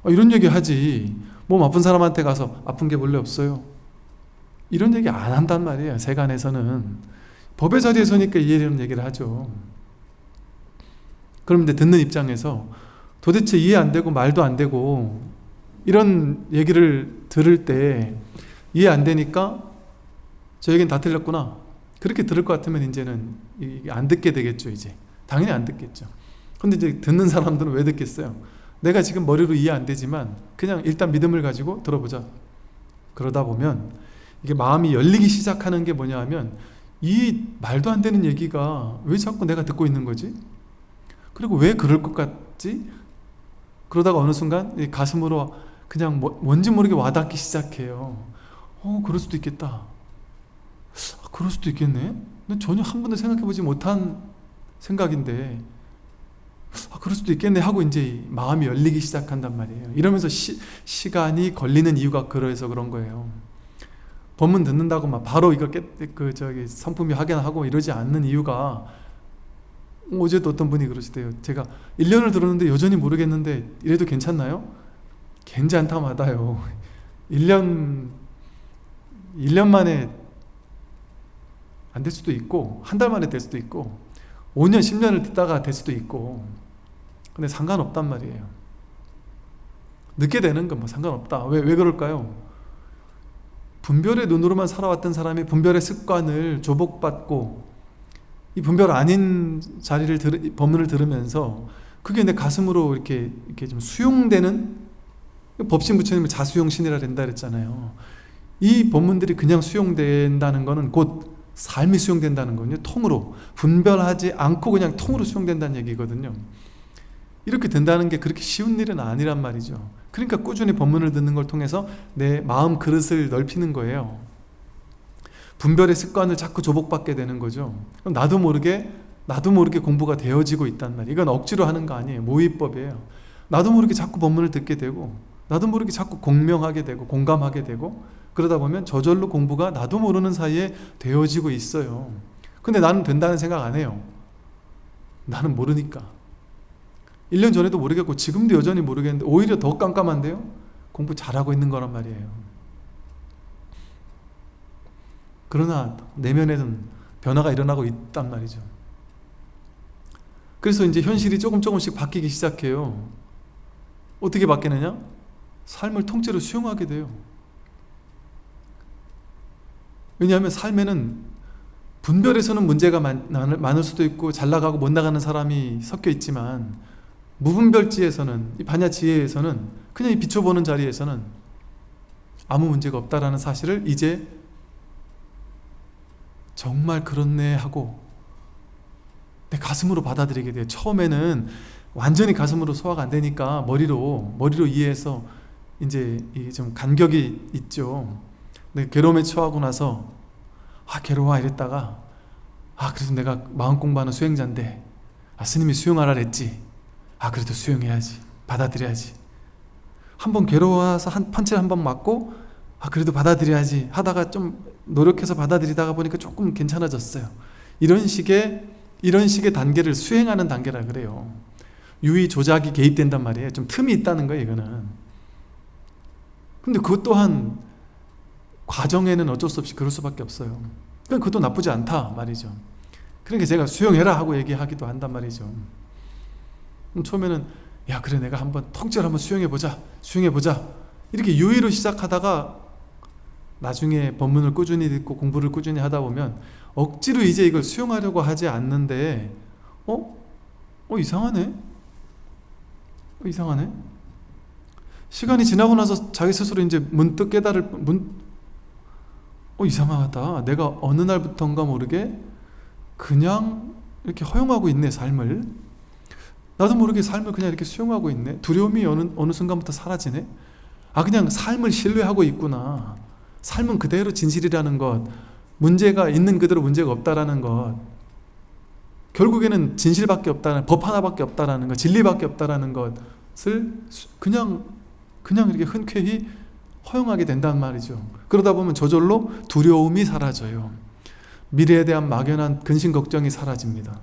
이런 얘기 하지. 몸 아픈 사람한테 가서 아픈 게 원래 없어요, 이런 얘기 안 한단 말이에요. 세간에서는. 법의 자리에 서니까 이런 얘기를 하죠. 그런데 듣는 입장에서 도대체 이해 안 되고 말도 안 되고 이런 얘기를 들을 때 이해 안 되니까 저에겐 다 틀렸구나, 그렇게 들을 것 같으면 이제는 이게 안 듣게 되겠죠. 이제 당연히 안 듣겠죠. 근데 이제 듣는 사람들은 왜 듣겠어요? 내가 지금 머리로 이해 안 되지만 그냥 일단 믿음을 가지고 들어보자. 그러다 보면 이게 마음이 열리기 시작하는 게 뭐냐 하면, 이 말도 안 되는 얘기가 왜 자꾸 내가 듣고 있는 거지? 그리고 왜 그럴 것 같지? 그러다가 어느 순간 이 가슴으로 그냥 뭔지 모르게 와닿기 시작해요. 그럴 수도 있겠다. 그럴 수도 있겠네. 난 전혀 한 번도 생각해보지 못한 생각인데 그럴 수도 있겠네 하고 이제 마음이 열리기 시작한단 말이에요. 이러면서 시간이 걸리는 이유가 그래서 그런 거예요. 법문 듣는다고 막 바로 이거 성품이 확연하고 이러지 않는 이유가, 어제도 어떤 분이 그러시대요. 제가 1년을 들었는데 여전히 모르겠는데 이래도 괜찮나요? 괜찮다 마다요. 1년 만에 안 될 수도 있고, 한 달 만에 될 수도 있고, 5년 10년을 듣다가 될 수도 있고, 근데 상관없단 말이에요. 늦게 되는 건 뭐 상관없다. 왜 그럴까요? 분별의 눈으로만 살아왔던 사람이 분별의 습관을 조복받고 이 분별 아닌 법문을 들으면서 그게 내 가슴으로 이렇게 좀 수용되는, 법신 부처님을 자수용신이라 된다 그랬잖아요. 이 법문들이 그냥 수용된다는 거는 곧 삶이 수용된다는 거거든요. 통으로 분별하지 않고 그냥 통으로 수용된다는 얘기거든요. 이렇게 된다는 게 그렇게 쉬운 일은 아니란 말이죠. 그러니까 꾸준히 법문을 듣는 걸 통해서 내 마음 그릇을 넓히는 거예요. 분별의 습관을 자꾸 조복받게 되는 거죠. 그럼 나도 모르게 공부가 되어지고 있단 말이에요. 이건 억지로 하는 거 아니에요. 모의법이에요. 나도 모르게 자꾸 법문을 듣게 되고, 나도 모르게 자꾸 공명하게 되고 공감하게 되고, 그러다 보면 저절로 공부가 나도 모르는 사이에 되어지고 있어요. 근데 나는 된다는 생각 안 해요. 나는 모르니까. 1년 전에도 모르겠고 지금도 여전히 모르겠는데 오히려 더 깜깜한데요? 공부 잘하고 있는 거란 말이에요. 그러나 내면에는 변화가 일어나고 있단 말이죠. 그래서 이제 현실이 조금씩 바뀌기 시작해요. 어떻게 바뀌느냐? 삶을 통째로 수용하게 돼요. 왜냐하면 삶에는 분별에서는 문제가 많을 수도 있고 잘 나가고 못 나가는 사람이 섞여 있지만, 무분별지에서는, 이 반야지혜에서는, 그냥 이 비춰보는 자리에서는 아무 문제가 없다라는 사실을 이제 정말 그렇네 하고 내 가슴으로 받아들이게 돼요. 처음에는 완전히 가슴으로 소화가 안 되니까 머리로 이해해서 이제 좀 간격이 있죠. 근데 괴로움에 처하고 나서 괴로워 이랬다가 그래도 내가 마음 공부하는 수행자인데 스님이 수용하라 그랬지. 그래도 수용해야지, 받아들여야지. 한번 괴로워서 펀치를 한번 맞고 그래도 받아들여야지 하다가 좀 노력해서 받아들이다가 보니까 조금 괜찮아졌어요. 이런 식의 단계를 수행하는 단계라 그래요. 유의 조작이 개입된단 말이에요. 좀 틈이 있다는 거예요, 이거는. 근데 그것 또한 과정에는 어쩔 수 없이 그럴 수밖에 없어요. 그러니까 그것도 나쁘지 않다 말이죠. 그러니까 제가 수용해라 하고 얘기하기도 한단 말이죠. 처음에는 그래 내가 통째로 한번 수용해보자 이렇게 유의로 시작하다가 나중에 법문을 꾸준히 듣고 공부를 꾸준히 하다 보면 억지로 이제 이걸 수용하려고 하지 않는데 이상하네. 시간이 지나고 나서 자기 스스로 이제 문득 이상하다. 내가 어느 날부터인가 모르게 그냥 이렇게 허용하고 있네, 삶을. 나도 모르게 삶을 그냥 이렇게 수용하고 있네. 두려움이 어느 순간부터 사라지네. 그냥 삶을 신뢰하고 있구나. 삶은 그대로 진실이라는 것, 문제가 있는 그대로 문제가 없다라는 것, 결국에는 진실밖에 없다는, 법 하나밖에 없다라는 것, 진리밖에 없다라는 것을 그냥 이렇게 흔쾌히 허용하게 된단 말이죠. 그러다 보면 저절로 두려움이 사라져요. 미래에 대한 막연한 근심 걱정이 사라집니다.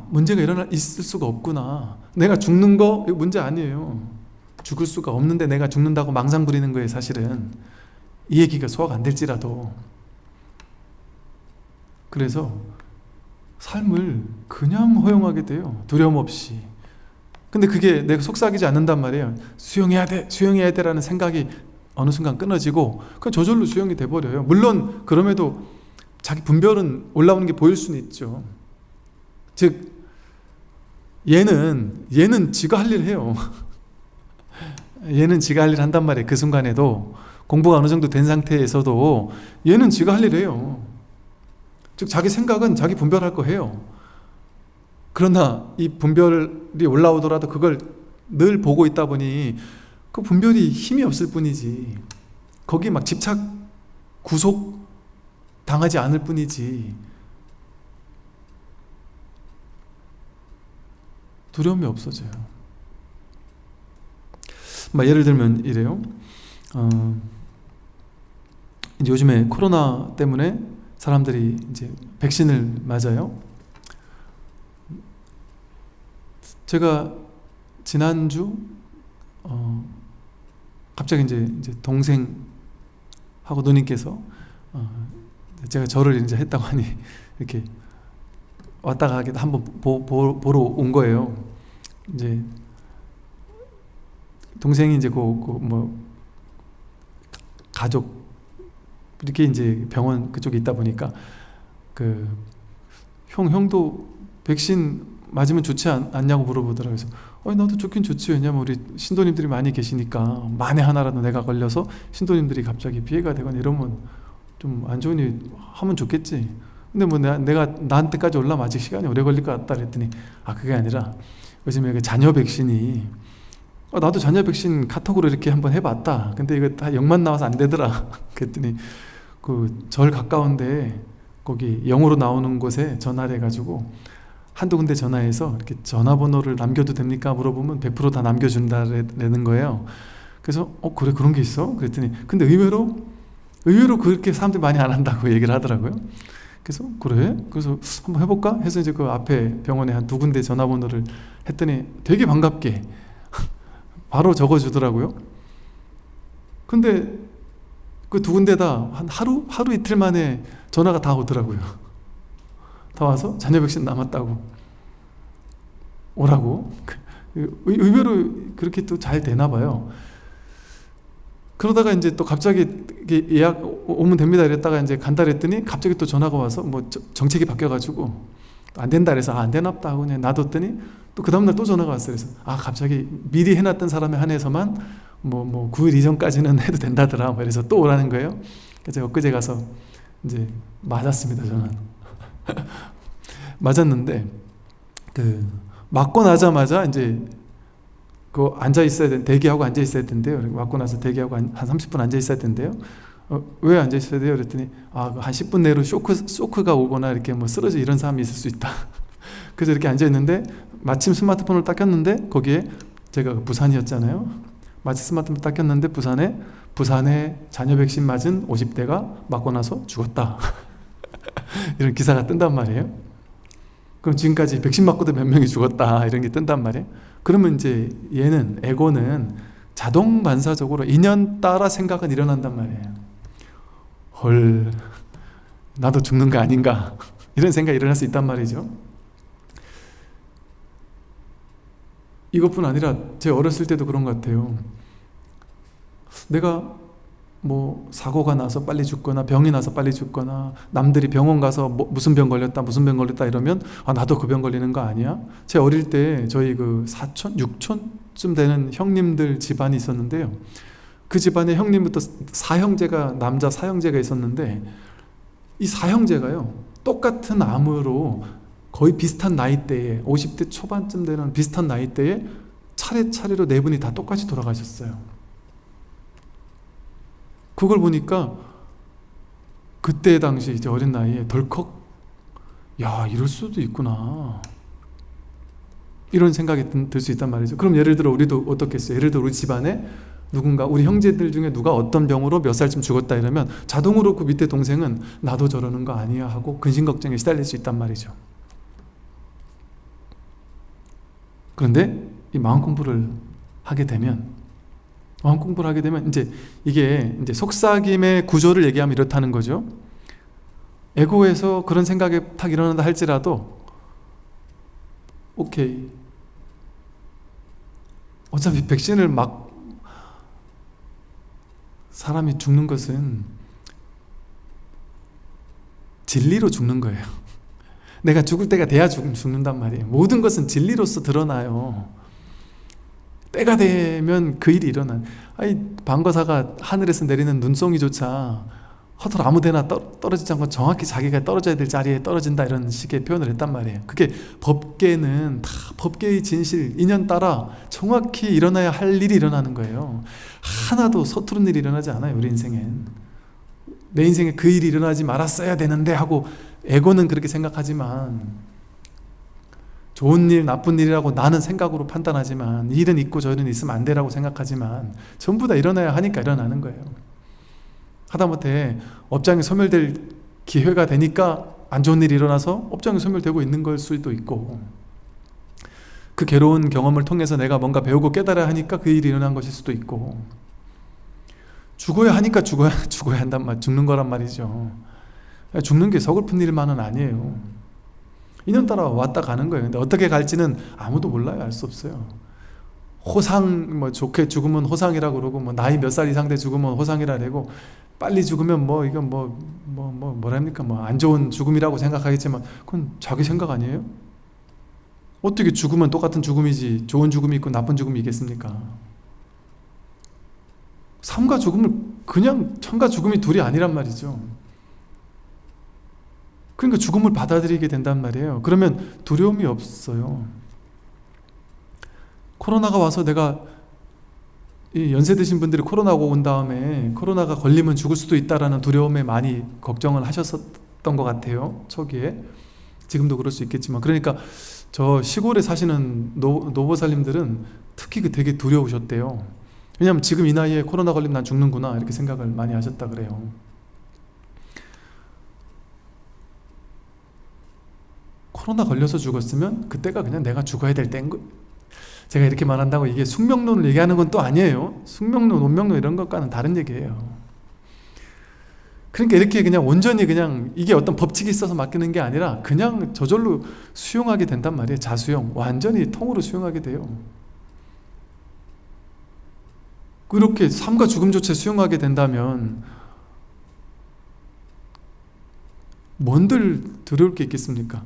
문제가 있을 수가 없구나. 내가 죽는 거 이거 문제 아니에요. 죽을 수가 없는데 내가 죽는다고 망상 부리는 거예요, 사실은. 이 얘기가 소화가 안 될지라도. 그래서 삶을 그냥 허용하게 돼요, 두려움 없이. 근데 그게 내가 속삭이지 않는단 말이에요. 수용해야 돼 라는 생각이 어느 순간 끊어지고 그냥 저절로 수용이 돼버려요. 물론 그럼에도 자기 분별은 올라오는 게 보일 수는 있죠. 즉 얘는 지가 할 일 해요. 얘는 지가 할 일 한단 말이에요. 그 순간에도 공부가 어느 정도 된 상태에서도 얘는 지가 할 일 해요. 즉 자기 생각은 자기 분별할 거 해요. 그러나 이 분별이 올라오더라도 그걸 늘 보고 있다 보니 그 분별이 힘이 없을 뿐이지, 거기 막 집착 구속 당하지 않을 뿐이지 두려움이 없어져요. 예를 들면 이래요. 이제 요즘에 코로나 때문에 사람들이 이제 백신을 맞아요. 제가 지난주 갑자기 이제 동생하고 누님께서 제가 절을 이제 했다고 하니 이렇게 왔다 가게 한번 보러 온 거예요. 이제 동생이 이제 뭐 가족 이렇게 이제 병원 그쪽에 있다 보니까 그 형도 백신 맞으면 좋지 않냐고 물어보더라고요. 그래서 나도 좋긴 좋지. 왜냐면 우리 신도님들이 많이 계시니까 만에 하나라도 내가 걸려서 신도님들이 갑자기 피해가 되거나 이러면 좀 안 좋은 일 하면 좋겠지. 근데 뭐 내가 나한테까지 올라면 아직 시간이 오래 걸릴 것 같다 그랬더니 그게 아니라 요즘에 그 자녀 백신이 나도 자녀 백신 카톡으로 이렇게 한번 해봤다. 근데 이거 다 0만 나와서 안 되더라. 그랬더니 그 절 가까운데 거기 0으로 나오는 곳에 전화를 해가지고 한두 군데 전화해서 이렇게 전화번호를 남겨도 됩니까? 물어보면 100% 다 남겨준다는 거예요. 그래서 그래, 그런 게 있어? 그랬더니 근데 의외로 그렇게 사람들이 많이 안 한다고 얘기를 하더라고요. 그래서 그래? 그래서 한번 해볼까? 해서 이제 그 앞에 병원에 한 두 군데 전화번호를 했더니 되게 반갑게 바로 적어주더라고요. 근데 그 두 군데다 한 하루 이틀 만에 전화가 다 오더라고요. 다 와서 자녀 백신 남았다고 오라고. 의외로 그렇게 또 잘 되나 봐요. 그러다가 이제 또 갑자기 예약 오면 됩니다 이랬다가 이제 간다 그랬더니 갑자기 또 전화가 와서 뭐 정책이 바뀌어가지고 안 된다 그래서 안 되나 보다 하고 그냥 놔뒀더니 또 그 다음날 또 전화가 왔어요. 그래서 갑자기 미리 해놨던 사람에 한해서만 뭐 9일 이전까지는 해도 된다더라. 그래서 또 오라는 거예요. 그래서 제가 엊그제 가서 이제 맞았습니다. 저는 맞았는데 그 맞고 나자마자 이제 그 앉아 있어야 대기하고 앉아 있어야 된대요. 맞고 나서 대기하고 한 30분 앉아 있어야 된대요. 왜 앉아 있어야 돼요? 그랬더니 한 10분 내로 쇼크가 오거나 이렇게 뭐 쓰러져 이런 사람이 있을 수 있다. 그래서 이렇게 앉아 있는데 마침 스마트폰을 딱 켰는데 거기에 제가 부산이었잖아요. 마침 스마트폰을 딱 켰는데 부산에 자녀 백신 맞은 50대가 맞고 나서 죽었다. 이런 기사가 뜬단 말이에요. 그럼 지금까지 백신 맞고도 몇 명이 죽었다 이런 게 뜬단 말이에요. 그러면 이제 에고는 자동 반사적으로 인연 따라 생각은 일어난단 말이에요. 헐, 나도 죽는 거 아닌가 이런 생각이 일어날 수 있단 말이죠. 이것뿐 아니라 제 어렸을 때도 그런 것 같아요. 내가 뭐 사고가 나서 빨리 죽거나 병이 나서 빨리 죽거나 남들이 병원 가서 무슨 병 걸렸다 이러면 나도 그 병 걸리는 거 아니야? 제 어릴 때 저희 그 사촌, 육촌쯤 되는 형님들 집안이 있었는데요. 그 집안에 형님부터 남자 사형제가 있었는데 이 사형제가요 똑같은 암으로 거의 비슷한 나이대에 50대 초반쯤 되는 비슷한 나이대에 차례차례로 네 분이 다 똑같이 돌아가셨어요. 그걸 보니까 그때 당시 이제 어린 나이에 덜컥 이럴 수도 있구나 이런 생각이 들 수 있단 말이죠. 그럼 예를 들어 우리도 어떻겠어요? 예를 들어 우리 집안에 누군가 우리 형제들 중에 누가 어떤 병으로 몇 살쯤 죽었다 이러면 자동으로 그 밑에 동생은 나도 저러는 거 아니야 하고 근심 걱정에 시달릴 수 있단 말이죠. 그런데 이 마음 공부를 하게 되면 이제 이게 이제 속삭임의 구조를 얘기하면 이렇다는 거죠. 에고에서 그런 생각이 탁 일어난다 할지라도 오케이, 어차피 백신을 막 사람이 죽는 것은 진리로 죽는 거예요. 내가 죽을 때가 돼야 죽는단 말이에요. 모든 것은 진리로서 드러나요. 때가 되면 그 일이 일어나. 아니, 방거사가 하늘에서 내리는 눈송이조차 허들 아무데나 떨어지지 않고 정확히 자기가 떨어져야 될 자리에 떨어진다, 이런 식의 표현을 했단 말이에요. 그게 법계는 다 법계의 진실, 인연 따라 정확히 일어나야 할 일이 일어나는 거예요. 하나도 서투른 일이 일어나지 않아요. 우리 인생엔 내 인생에 그 일이 일어나지 말았어야 되는데 하고 에고는 그렇게 생각하지만, 좋은 일 나쁜 일이라고 나는 생각으로 판단하지만, 일은 있고 저일은 있으면 안 되라고 생각하지만 전부 다 일어나야 하니까 일어나는 거예요. 하다못해 업장이 소멸될 기회가 되니까 안 좋은 일이 일어나서 업장이 소멸되고 있는 걸 수도 있고, 그 괴로운 경험을 통해서 내가 뭔가 배우고 깨달아야 하니까 그 일이 일어난 것일 수도 있고, 죽어야 하니까 죽어야 한단 말, 죽는 거란 말이죠. 죽는 게 서글픈 일만은 아니에요. 인연 따라 왔다 가는 거예요. 근데 어떻게 갈지는 아무도 몰라요. 알 수 없어요. 호상, 뭐 좋게 죽으면 호상이라고 그러고, 뭐 나이 몇 살 이상 돼 죽으면 호상이라 그러고, 빨리 죽으면 뭐 이건 뭐랍니까, 뭐 안 좋은 죽음이라고 생각하겠지만 그건 자기 생각 아니에요? 어떻게 죽으면 똑같은 죽음이지 좋은 죽음이 있고 나쁜 죽음이 있겠습니까? 삶과 죽음을 그냥 삶과 죽음이 둘이 아니란 말이죠. 그러니까 죽음을 받아들이게 된단 말이에요. 그러면 두려움이 없어요. 코로나가 와서 내가, 이 연세 드신 분들이 코로나가 온 다음에 코로나가 걸리면 죽을 수도 있다라는 두려움에 많이 걱정을 하셨던 것 같아요. 초기에. 지금도 그럴 수 있겠지만, 그러니까 저 시골에 사시는 노보살님들은 특히 그 되게 두려우셨대요. 왜냐하면 지금 이 나이에 코로나 걸리면 난 죽는구나, 이렇게 생각을 많이 하셨다 그래요. 코로나 걸려서 죽었으면 그때가 그냥 내가 죽어야 될 때인 거. 제가 이렇게 말한다고 이게 숙명론을 얘기하는 건 또 아니에요. 숙명론, 운명론 이런 것과는 다른 얘기예요. 그러니까 이렇게 그냥 온전히 그냥 이게 어떤 법칙이 있어서 맡기는 게 아니라 그냥 저절로 수용하게 된단 말이에요. 자수용, 완전히 통으로 수용하게 돼요. 그렇게 삶과 죽음조차 수용하게 된다면 뭔들 두려울 게 있겠습니까?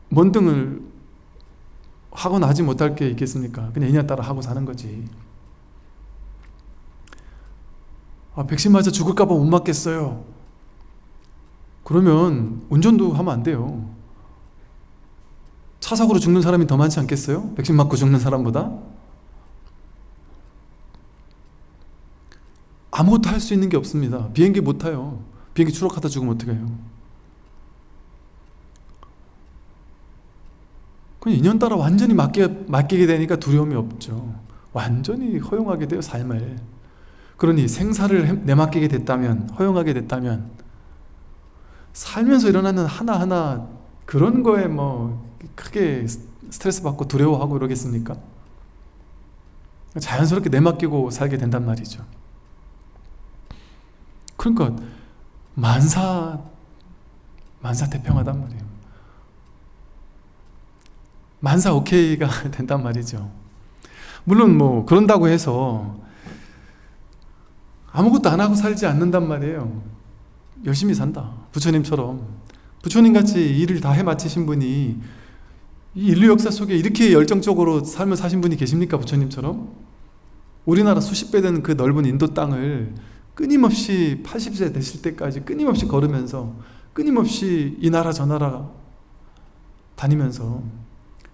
뭔 등을 하거나 하지 못할 게 있겠습니까? 그냥 인연 따라 하고 사는 거지. 백신 맞아 죽을까 봐 못 맞겠어요. 그러면 운전도 하면 안 돼요. 차 사고로 죽는 사람이 더 많지 않겠어요? 백신 맞고 죽는 사람보다? 아무것도 할 수 있는 게 없습니다. 비행기 못 타요. 비행기 추락하다 죽으면 어떻게 해요? 그냥 인연 따라 완전히 맡기게 되니까 두려움이 없죠. 완전히 허용하게 돼요, 삶을. 그러니 생사를 내맡기게 됐다면, 허용하게 됐다면, 살면서 일어나는 하나하나 그런 거에 뭐 크게 스트레스 받고 두려워하고 이러겠습니까? 자연스럽게 내맡기고 살게 된단 말이죠. 그러니까 만사태평하단 말이에요. 만사 오케이가 된단 말이죠. 물론 뭐 그런다고 해서 아무것도 안 하고 살지 않는단 말이에요. 열심히 산다. 부처님처럼. 부처님같이 일을 다 해마치신 분이 이 인류 역사 속에 이렇게 열정적으로 삶을 사신 분이 계십니까? 부처님처럼? 우리나라 수십 배 되는 그 넓은 인도 땅을 끊임없이 80세 되실 때까지 끊임없이 걸으면서, 끊임없이 이 나라 저 나라 다니면서,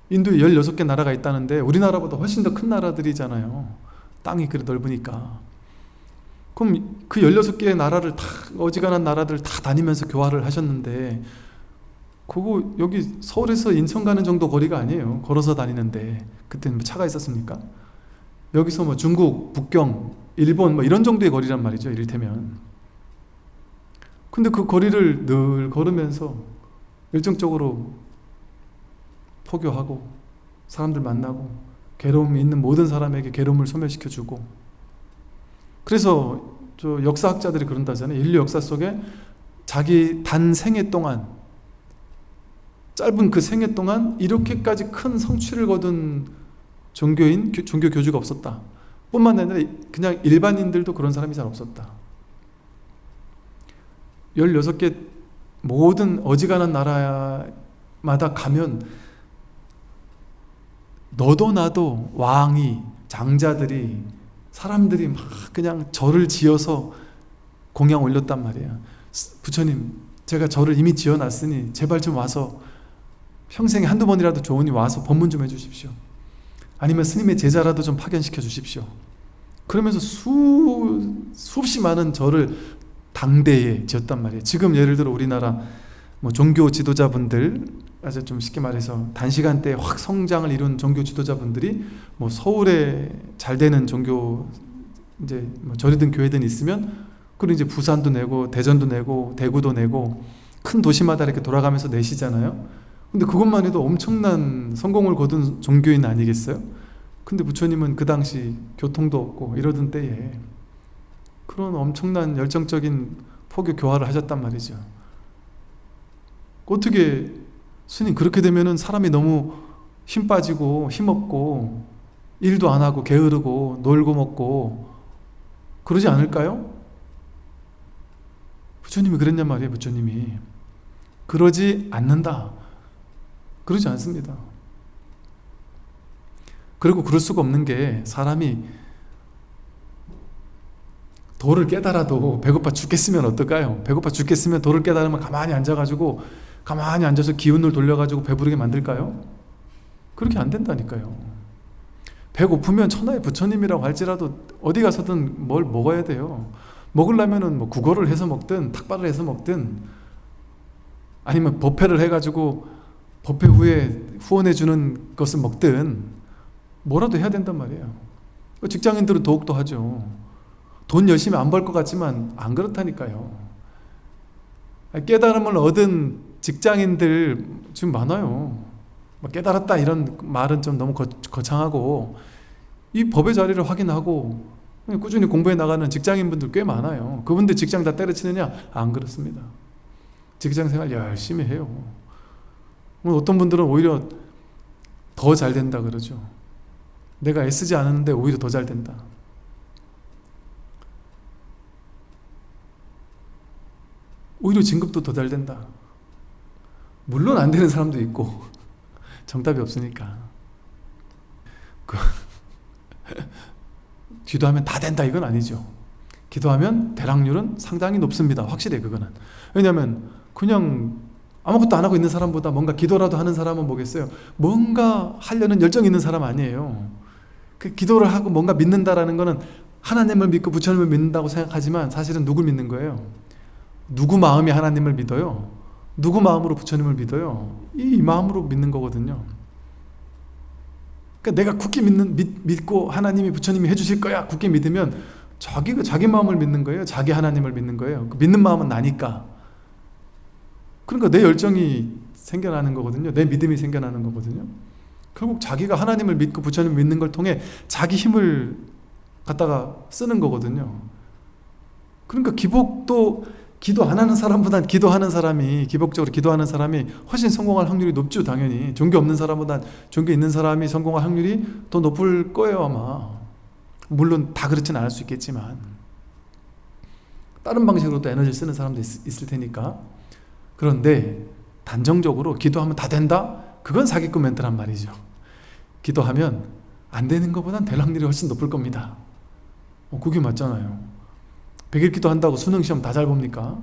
인도에 16개 나라가 있다는데 우리나라보다 훨씬 더 큰 나라들이잖아요. 땅이 그리 넓으니까. 그럼 그 16개의 나라를 다, 어지간한 나라들 다 다니면서 교화를 하셨는데, 그거 여기 서울에서 인천 가는 정도 거리가 아니에요. 걸어서 다니는데. 그때는 뭐 차가 있었습니까? 여기서 뭐 중국, 북경, 일본 뭐 이런 정도의 거리란 말이죠, 이를테면. 근데 그 거리를 늘 걸으면서 열정적으로 포교하고 사람들 만나고 괴로움이 있는 모든 사람에게 괴로움을 소멸시켜주고, 그래서 저 역사학자들이 그런다잖아요. 인류 역사 속에 자기 단 생애 동안, 짧은 그 생애 동안 이렇게까지 큰 성취를 거둔 종교 교주가 없었다. 뿐만 아니라 그냥 일반인들도 그런 사람이 잘 없었다. 16개 모든 어지간한 나라마다 가면 너도 나도 왕이, 장자들이, 사람들이 막 그냥 절을 지어서 공양 올렸단 말이에요. 부처님, 제가 절을 이미 지어놨으니 제발 좀 와서 평생에 한두 번이라도 좋으니 와서 법문 좀 해주십시오. 아니면 스님의 제자라도 좀 파견시켜 주십시오. 그러면서 수없이 많은 절을 당대에 지었단 말이에요. 지금 예를 들어 우리나라 뭐 종교 지도자분들, 아주 좀 쉽게 말해서 단시간대에 확 성장을 이룬 종교 지도자분들이 뭐 서울에 잘 되는 종교 이제 뭐 절이든 교회든 있으면, 그리고 이제 부산도 내고 대전도 내고 대구도 내고 큰 도시마다 이렇게 돌아가면서 내시잖아요. 근데 그것만 해도 엄청난 성공을 거둔 종교인 아니겠어요? 근데 부처님은 그 당시 교통도 없고 이러던 때에 그런 엄청난 열정적인 포교 교화를 하셨단 말이죠. 어떻게 스님, 그렇게 되면은 사람이 너무 힘 빠지고 힘없고 일도 안 하고 게으르고 놀고 먹고 그러지 않을까요? 부처님이 그랬냔 말이에요. 부처님이 그러지 않는다. 그러지 않습니다. 그리고 그럴 수가 없는 게, 사람이 도를 깨달아도 배고파 죽겠으면 어떨까요? 배고파 죽겠으면 도를 깨달으면 가만히 앉아서 기운을 돌려가지고 배부르게 만들까요? 그렇게 안 된다니까요. 배고프면 천하의 부처님이라고 할지라도 어디 가서든 뭘 먹어야 돼요. 먹으려면은 뭐 국어를 해서 먹든 탁발을 해서 먹든, 아니면 법회를 해가지고 법회 후에 후원해주는 것을 먹든 뭐라도 해야 된단 말이에요. 직장인들은 더욱더 하죠. 돈 열심히 안 벌 것 같지만 안 그렇다니까요. 깨달음을 얻은 직장인들 지금 많아요. 깨달았다 이런 말은 좀 너무 거창하고, 이 법의 자리를 확인하고 꾸준히 공부해 나가는 직장인분들 꽤 많아요. 그분들 직장 다 때려치느냐? 안 그렇습니다. 직장생활 열심히 해요. 어떤 분들은 오히려 더 잘 된다 그러죠. 내가 애쓰지 않았는데 오히려 더 잘 된다. 오히려 진급도 더 잘 된다. 물론 안 되는 사람도 있고 정답이 없으니까. 기도하면 다 된다 이건 아니죠. 기도하면 대락률은 상당히 높습니다. 확실해 그거는. 왜냐하면 그냥 아무것도 안 하고 있는 사람보다 뭔가 기도라도 하는 사람은 뭐겠어요? 뭔가 하려는 열정이 있는 사람 아니에요. 그 기도를 하고 뭔가 믿는다라는 거는 하나님을 믿고 부처님을 믿는다고 생각하지만 사실은 누굴 믿는 거예요? 누구 마음이 하나님을 믿어요? 누구 마음으로 부처님을 믿어요? 이 마음으로 믿는 거거든요. 그러니까 내가 굳게 믿고 하나님이 부처님이 해주실 거야 굳게 믿으면 자기 마음을 믿는 거예요. 자기 하나님을 믿는 거예요. 그 믿는 마음은 나니까. 그러니까 내 열정이 생겨나는 거거든요. 내 믿음이 생겨나는 거거든요. 결국 자기가 하나님을 믿고 부처님을 믿는 걸 통해 자기 힘을 갖다가 쓰는 거거든요. 그러니까 기도 안 하는 사람보단 기복적으로 기도하는 사람이 훨씬 성공할 확률이 높죠. 당연히 종교 없는 사람보단 종교 있는 사람이 성공할 확률이 더 높을 거예요 아마. 물론 다 그렇진 않을 수 있겠지만 다른 방식으로 또 에너지를 쓰는 사람도 있을 테니까. 그런데 단정적으로 기도하면 다 된다? 그건 사기꾼 멘트란 말이죠. 기도하면 안 되는 것보단 될 확률이 훨씬 높을 겁니다. 그게 맞잖아요. 100일 기도한다고 수능시험 다 잘 봅니까?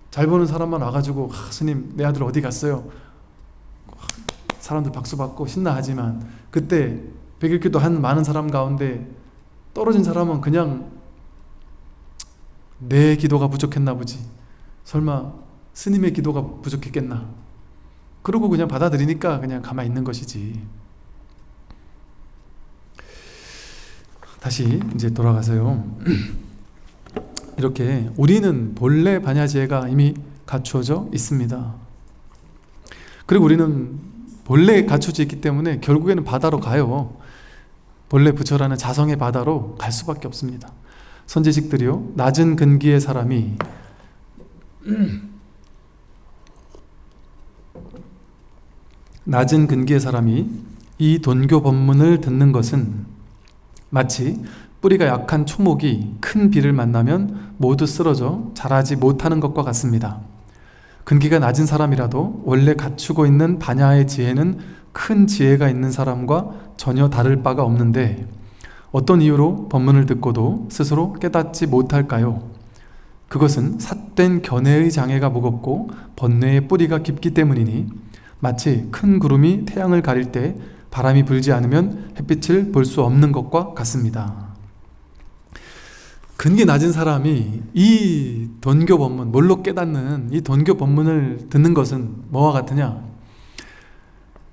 잘 보는 사람만 와가지고 스님 내 아들 어디 갔어요? 사람들 박수 받고 신나하지만 그때 100일 기도한 많은 사람 가운데 떨어진 사람은 그냥 내 기도가 부족했나 보지. 설마 스님의 기도가 부족했겠나? 그러고 그냥 받아들이니까 그냥 가만히 있는 것이지. 다시 이제 돌아가서요. 이렇게 우리는 본래 반야지혜가 이미 갖추어져 있습니다. 그리고 우리는 본래 갖춰져 있기 때문에 결국에는 바다로 가요. 본래 부처라는 자성의 바다로 갈 수밖에 없습니다. 선지식들이요, 낮은 근기의 사람이 이 돈교 법문을 듣는 것은 마치 뿌리가 약한 초목이 큰 비를 만나면 모두 쓰러져 자라지 못하는 것과 같습니다. 근기가 낮은 사람이라도 원래 갖추고 있는 반야의 지혜는 큰 지혜가 있는 사람과 전혀 다를 바가 없는데 어떤 이유로 법문을 듣고도 스스로 깨닫지 못할까요? 그것은 삿된 견해의 장애가 무겁고 번뇌의 뿌리가 깊기 때문이니 마치 큰 구름이 태양을 가릴 때 바람이 불지 않으면 햇빛을 볼 수 없는 것과 같습니다. 근기 낮은 사람이 이 돈교 법문, 뭘로 깨닫는 이 돈교 법문을 듣는 것은 뭐와 같으냐?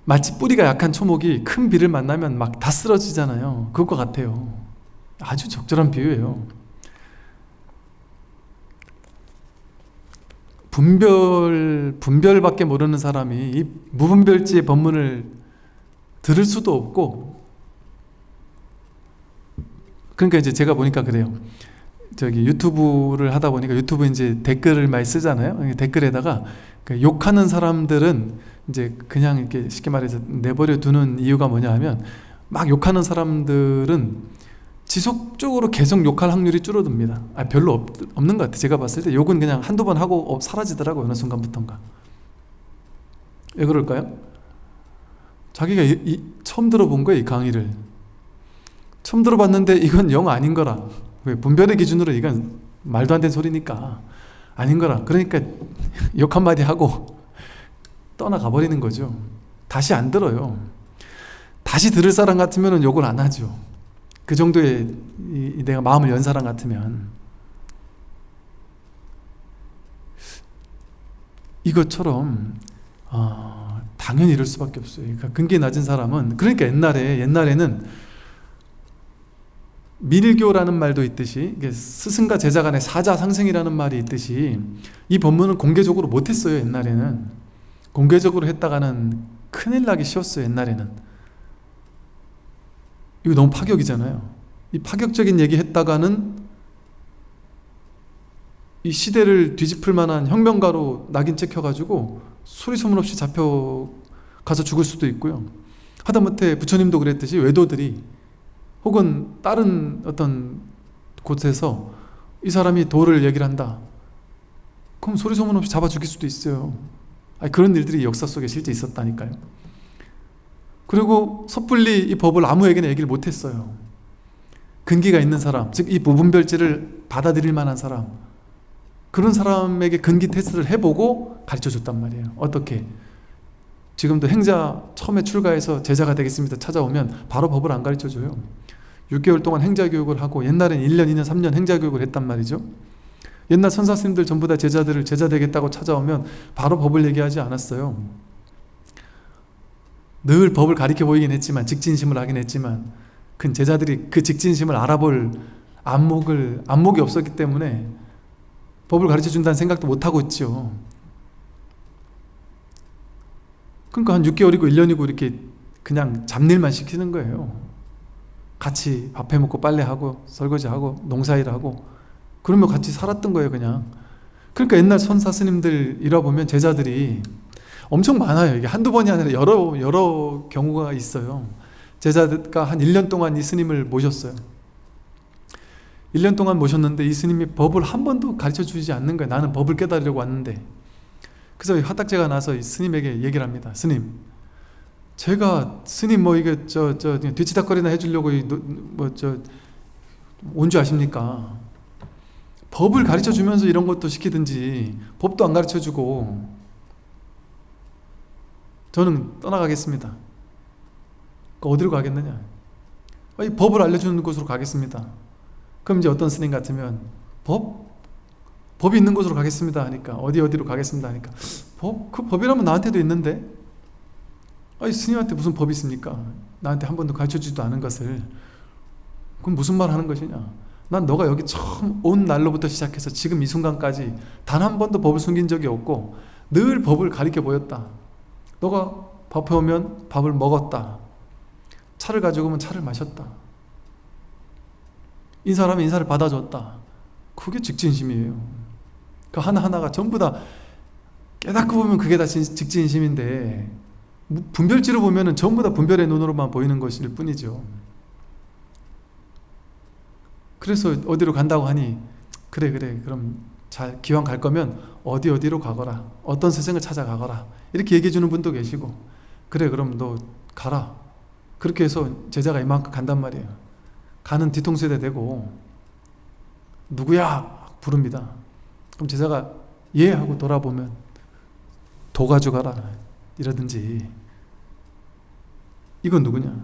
마치 뿌리가 약한 초목이 큰 비를 만나면 막 다 쓰러지잖아요. 그것과 같아요. 아주 적절한 비유예요. 분별밖에 모르는 사람이 이 무분별지의 법문을 들을 수도 없고, 그러니까 이제 제가 보니까 그래요. 저기 유튜브를 하다 보니까 유튜브 이제 댓글을 많이 쓰잖아요. 댓글에다가 욕하는 사람들은 이제 그냥 이렇게 쉽게 말해서 내버려 두는 이유가 뭐냐 하면, 막 욕하는 사람들은 지속적으로 계속 욕할 확률이 줄어듭니다. 별로 없는 것 같아요. 제가 봤을 때 욕은 그냥 한두 번 하고 사라지더라고요. 어느 순간부터인가. 왜 그럴까요? 자기가 처음 들어본 거예요. 이 강의를 처음 들어봤는데 이건 영 아닌 거라. 왜? 분별의 기준으로 이건 말도 안 되는 소리니까 아닌 거라. 그러니까 욕 한마디 하고 떠나가 버리는 거죠. 다시 안 들어요. 다시 들을 사람 같으면 욕을 안 하죠. 그 정도의 내가 마음을 연 사람 같으면. 이것처럼 당연히 이럴 수밖에 없어요. 그러니까 근기 낮은 사람은, 그러니까 옛날에는 밀교라는 말도 있듯이, 스승과 제자 간의 사자상생이라는 말이 있듯이 이 법문은 공개적으로 못했어요. 옛날에는 공개적으로 했다가는 큰일 나기 쉬웠어요. 옛날에는. 이거 너무 파격이잖아요. 이 파격적인 얘기 했다가는 이 시대를 뒤집을 만한 혁명가로 낙인 찍혀가지고 소리 소문 없이 잡혀가서 죽을 수도 있고요. 하다못해 부처님도 그랬듯이 외도들이 혹은 다른 어떤 곳에서 이 사람이 도를 얘기를 한다, 그럼 소리 소문 없이 잡아 죽일 수도 있어요. 그런 일들이 역사 속에 실제 있었다니까요. 그리고 섣불리 이 법을 아무에게나 얘기를 못했어요. 근기가 있는 사람, 즉 이 무분별지를 받아들일 만한 사람, 그런 사람에게 근기 테스트를 해보고 가르쳐줬단 말이에요. 어떻게? 지금도 행자 처음에 출가해서 제자가 되겠습니다 찾아오면 바로 법을 안 가르쳐줘요. 6개월 동안 행자교육을 하고, 옛날엔 1년, 2년, 3년 행자교육을 했단 말이죠. 옛날 선사스님들 전부 다 제자들을 제자 되겠다고 찾아오면 바로 법을 얘기하지 않았어요. 늘 법을 가리켜 보이긴 했지만, 직진심을 하긴 했지만, 그 제자들이 그 직진심을 알아볼 안목이 없었기 때문에 법을 가르쳐 준다는 생각도 못하고 있죠. 그러니까 한 6개월이고 1년이고 이렇게 그냥 잡일만 시키는 거예요. 같이 밥 해먹고 빨래하고 설거지하고 농사일하고 그러면 같이 살았던 거예요. 그냥. 그러니까 옛날 선사 스님들 일화보면 제자들이 엄청 많아요. 이게 한두 번이 아니라 여러 경우가 있어요. 제자가 한 1년 동안 이 스님을 모셨어요. 1년 동안 모셨는데 이 스님이 법을 한 번도 가르쳐 주지 않는 거예요. 나는 법을 깨달으려고 왔는데. 그래서 화딱지가 나서 이 스님에게 얘기를 합니다. 스님, 제가 스님 이게 뒤치다거리나 해주려고 온 줄 아십니까? 법을 가르쳐 주면서 이런 것도 시키든지 법도 안 가르쳐 주고 저는 떠나가겠습니다. 어디로 가겠느냐? 이 법을 알려주는 곳으로 가겠습니다. 그럼 이제 어떤 스님 같으면 법이 있는 곳으로 가겠습니다 하니까, 어디로 가겠습니다 하니까, 그 법이라면 나한테도 있는데, 스님한테 무슨 법이 있습니까? 나한테 한 번도 가르쳐주지도 않은 것을. 그럼 무슨 말 하는 것이냐? 난 너가 여기 처음 온 날로부터 시작해서 지금 이 순간까지 단 한 번도 법을 숨긴 적이 없고 늘 법을 가르쳐 보였다. 너가 밥해 오면 밥을 먹었다. 차를 가지고 오면 차를 마셨다. 인사하면 인사를 받아줬다. 그게 직진심이에요. 그 하나하나가 전부 다 깨닫고 보면 그게 다 직진심인데, 분별지로 보면 전부 다 분별의 눈으로만 보이는 것일 뿐이죠. 그래서 어디로 간다고 하니, 그래 그럼 잘 기왕 갈 거면 어디로 가거라, 어떤 스승을 찾아가거라, 이렇게 얘기해 주는 분도 계시고, 그래 그럼 너 가라, 그렇게 해서 제자가 이만큼 간단 말이에요. 가는 뒤통수에 대고 누구야? 부릅니다. 그럼 제자가 예 하고 돌아보면 도 가져가라 이러든지, 이건 누구냐?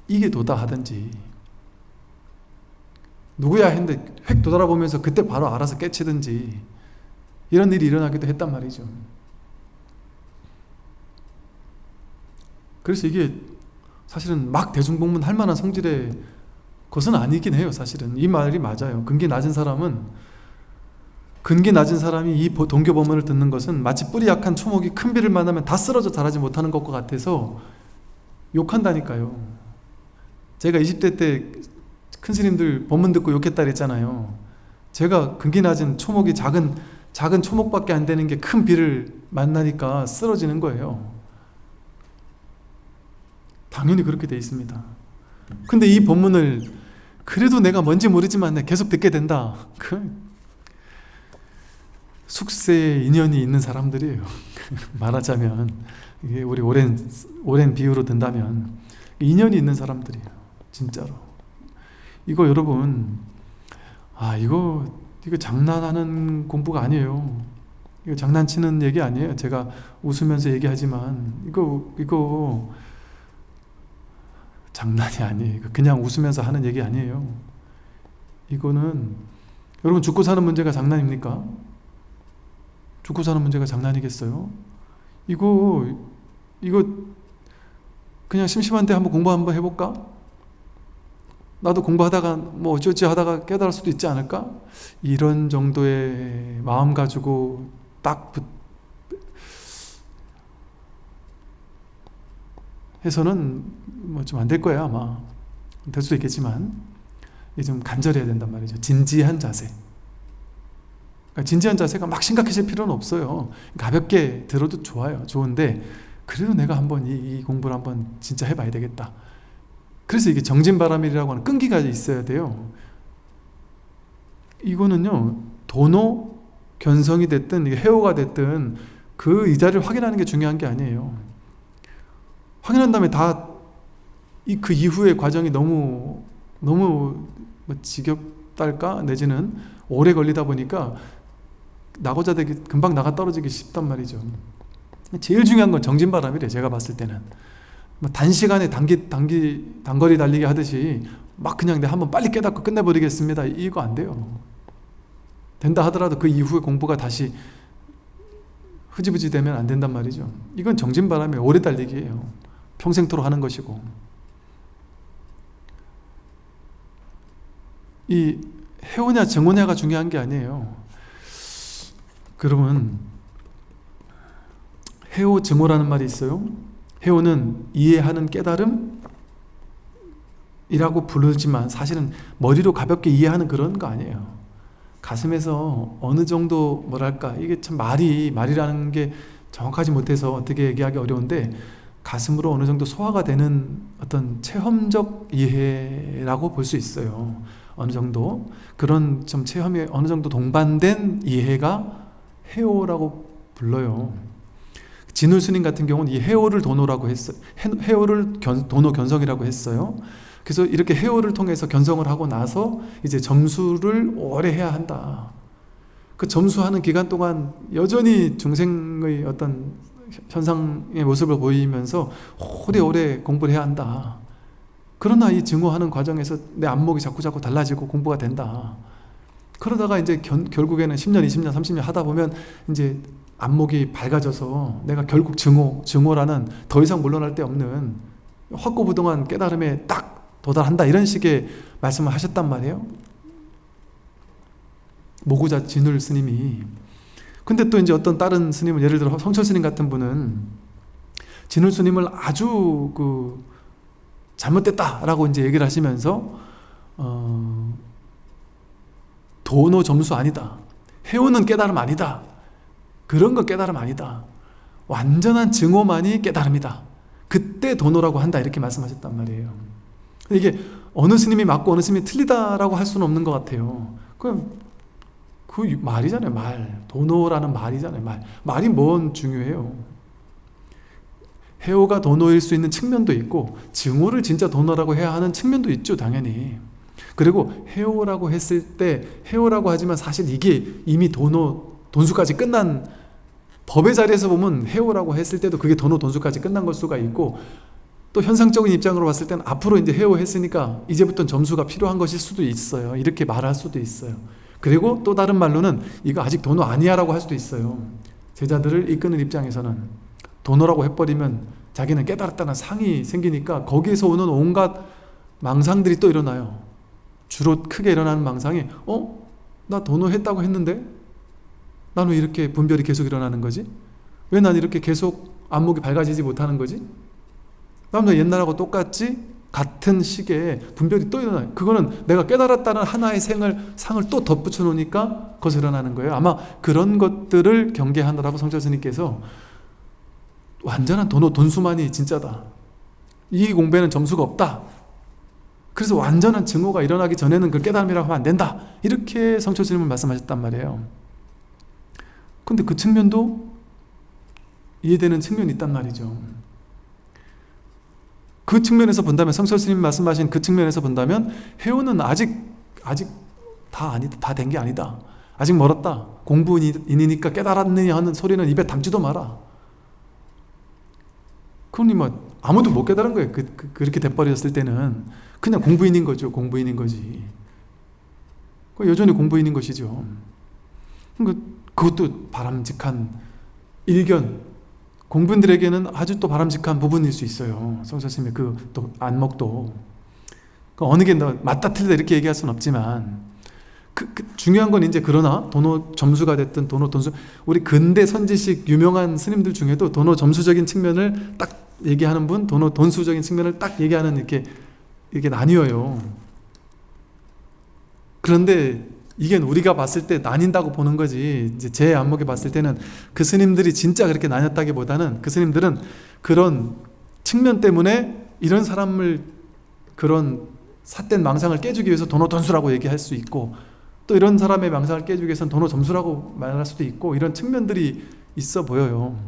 이게 도다 하든지, 누구야 했는데 획 돌아보면서 그때 바로 알아서 깨치든지, 이런 일이 일어나기도 했단 말이죠. 그래서 이게 사실은 막 대중공문 할 만한 성질의 것은 아니긴 해요. 사실은 이 말이 맞아요. 근기 낮은 사람이 이 동교법문을 듣는 것은 마치 뿌리 약한 초목이 큰 비를 만나면 다 쓰러져 자라지 못하는 것과 같아서 욕한다니까요. 제가 20대 때 큰 스님들 법문 듣고 욕했다 그랬잖아요. 제가 근기 낮은 초목이 작은 초목밖에 안 되는 게 큰 비를 만나니까 쓰러지는 거예요. 당연히 그렇게 돼 있습니다. 근데 이 법문을 그래도 내가 뭔지 모르지만 계속 듣게 된다. 그 숙세에 인연이 있는 사람들이에요. 말하자면, 이게 우리 오랜 비유로 든다면 인연이 있는 사람들이에요. 진짜로. 이거 여러분, 이거 장난하는 공부가 아니에요. 이거 장난치는 얘기 아니에요. 제가 웃으면서 얘기하지만 이거 장난이 아니에요. 그냥 웃으면서 하는 얘기 아니에요. 이거는, 여러분, 죽고 사는 문제가 장난입니까? 죽고 사는 문제가 장난이겠어요? 이거 그냥 심심한데 한번 공부 한번 해볼까? 나도 공부하다가 뭐 어쩌지 하다가 깨달을 수도 있지 않을까? 이런 정도의 마음 가지고 딱 해서는 뭐 좀 안 될 거예요. 아마 될 수도 있겠지만, 이게 좀 간절해야 된단 말이죠. 진지한 자세. 그러니까 진지한 자세가 막 심각해질 필요는 없어요. 가볍게 들어도 좋은데, 그래도 내가 한번 이 공부를 한번 진짜 해봐야 되겠다. 그래서 이게 정진바람이라고 하는 끈기가 있어야 돼요. 이거는요, 도노 견성이 됐든 해오가 됐든 그 이 자리를 확인하는 게 중요한 게 아니에요. 확인한 다음에 그 이후의 과정이 너무 지겹달까? 내지는 오래 걸리다 보니까 나고자 되기 금방 나가 떨어지기 쉽단 말이죠. 제일 중요한 건 정진바람이래. 제가 봤을 때는 단시간에 단거리 달리기 하듯이 막 그냥 내가 한번 빨리 깨닫고 끝내버리겠습니다, 이거 안 돼요. 된다 하더라도 그 이후에 공부가 다시 흐지부지 되면 안 된단 말이죠. 이건 정진바람에 오래 달리기예요. 평생토록 하는 것이고, 이 해오냐 정오냐가 중요한 게 아니에요. 그러면 해오 증오라는 말이 있어요. 해오는 이해하는 깨달음이라고 부르지만 사실은 머리로 가볍게 이해하는 그런 거 아니에요. 가슴에서 어느 정도 뭐랄까, 이게 참 말이라는 게 정확하지 못해서 어떻게 얘기하기 어려운데, 가슴으로 어느 정도 소화가 되는 어떤 체험적 이해라고 볼 수 있어요. 어느 정도 그런 좀 체험에 어느 정도 동반된 이해가 해오라고 불러요. 진울 스님 같은 경우는 이 해오를 도노라고 했어요. 해오를 도노 견성이라고 했어요. 그래서 이렇게 해오를 통해서 견성을 하고 나서 이제 점수를 오래 해야 한다. 그 점수하는 기간 동안 여전히 중생의 어떤 현상의 모습을 보이면서 오래오래 공부를 해야 한다. 그러나 이 증오하는 과정에서 내 안목이 자꾸 달라지고 공부가 된다. 그러다가 이제 결국에는 10년, 20년, 30년 하다 보면 이제 안목이 밝아져서 내가 결국 증오라는 더 이상 물러날 데 없는 확고부동한 깨달음에 딱 도달한다, 이런 식의 말씀을 하셨단 말이에요. 모구자 진울 스님이. 근데 또 이제 어떤 다른 스님은, 예를 들어 성철 스님 같은 분은 진울스님을 아주 잘못됐다라고 이제 얘기를 하시면서 도노 점수 아니다, 해오는 깨달음 아니다, 그런 거 깨달음 아니다, 완전한 증오만이 깨달음이다, 그때 도노라고 한다, 이렇게 말씀하셨단 말이에요. 이게 어느 스님이 맞고 어느 스님이 틀리다라고 할 수는 없는 것 같아요. 그 말이잖아요. 말. 도노라는 말이잖아요. 말이 뭔 중요해요. 해오가 도노일 수 있는 측면도 있고 증오를 진짜 도노라고 해야 하는 측면도 있죠, 당연히. 그리고 해오라고 했을 때, 해오라고 하지만 사실 이게 이미 돈수까지 끝난, 법의 자리에서 보면 해오라고 했을 때도 그게 돈수까지 끝난 걸 수가 있고, 또 현상적인 입장으로 봤을 때는 앞으로 이제 해오 했으니까 이제부터는 점수가 필요한 것일 수도 있어요. 이렇게 말할 수도 있어요. 그리고 또 다른 말로는 이거 아직 도노 아니야 라고 할 수도 있어요. 제자들을 이끄는 입장에서는 도노라고 해버리면 자기는 깨달았다는 상이 생기니까 거기에서 오는 온갖 망상들이 또 일어나요. 주로 크게 일어나는 망상이 나 도노 했다고 했는데 난 왜 이렇게 분별이 계속 일어나는 거지? 왜 난 이렇게 계속 안목이 밝아지지 못하는 거지? 난 왜 옛날하고 똑같지? 같은 시기에 분별이 또 일어나요. 그거는 내가 깨달았다는 하나의 상을 또 덧붙여 놓으니까 거기서 일어나는 거예요. 아마 그런 것들을 경계하느라고 성철 스님께서 완전한 돈수만이 진짜다, 이 공부에는 점수가 없다, 그래서 완전한 증오가 일어나기 전에는 그 깨달음이라고 하면 안 된다, 이렇게 성철 스님은 말씀하셨단 말이에요. 근데 그 측면도 이해되는 측면이 있단 말이죠. 그 측면에서 본다면, 성철 스님 말씀하신 그 측면에서 본다면 해오는 아직 다 아니다, 다 된 게 아니다, 아직 멀었다, 공부인이니까 깨달았느냐 하는 소리는 입에 담지도 마라. 그러니 아무도 못 깨달은 거예요. 그렇게 돼버렸을 때는 그냥 공부인인 거죠. 공부인인 거지. 여전히 공부인인 것이죠. 그것도 바람직한 일견, 공부인들에게는 아주 또 바람직한 부분일 수 있어요. 성철 스님의 또 안목도. 어느 게 맞다 틀리다 이렇게 얘기할 수는 없지만, 중요한 건 이제, 그러나 도노 점수가 됐든 도노 돈수, 우리 근대 선지식 유명한 스님들 중에도 도노 점수적인 측면을 딱 얘기하는 분, 도노 돈수적인 측면을 딱 얘기하는, 이렇게 나뉘어요. 그런데 이게 우리가 봤을 때 나뉜다고 보는 거지, 이제 제 안목에 봤을 때는 그 스님들이 진짜 그렇게 나뉘었다기보다는 그 스님들은 그런 측면 때문에 이런 사람을, 그런 삿된 망상을 깨주기 위해서 도노 돈수라고 얘기할 수 있고, 또 이런 사람의 망상을 깨주기 위해서는 도노 점수라고 말할 수도 있고, 이런 측면들이 있어 보여요.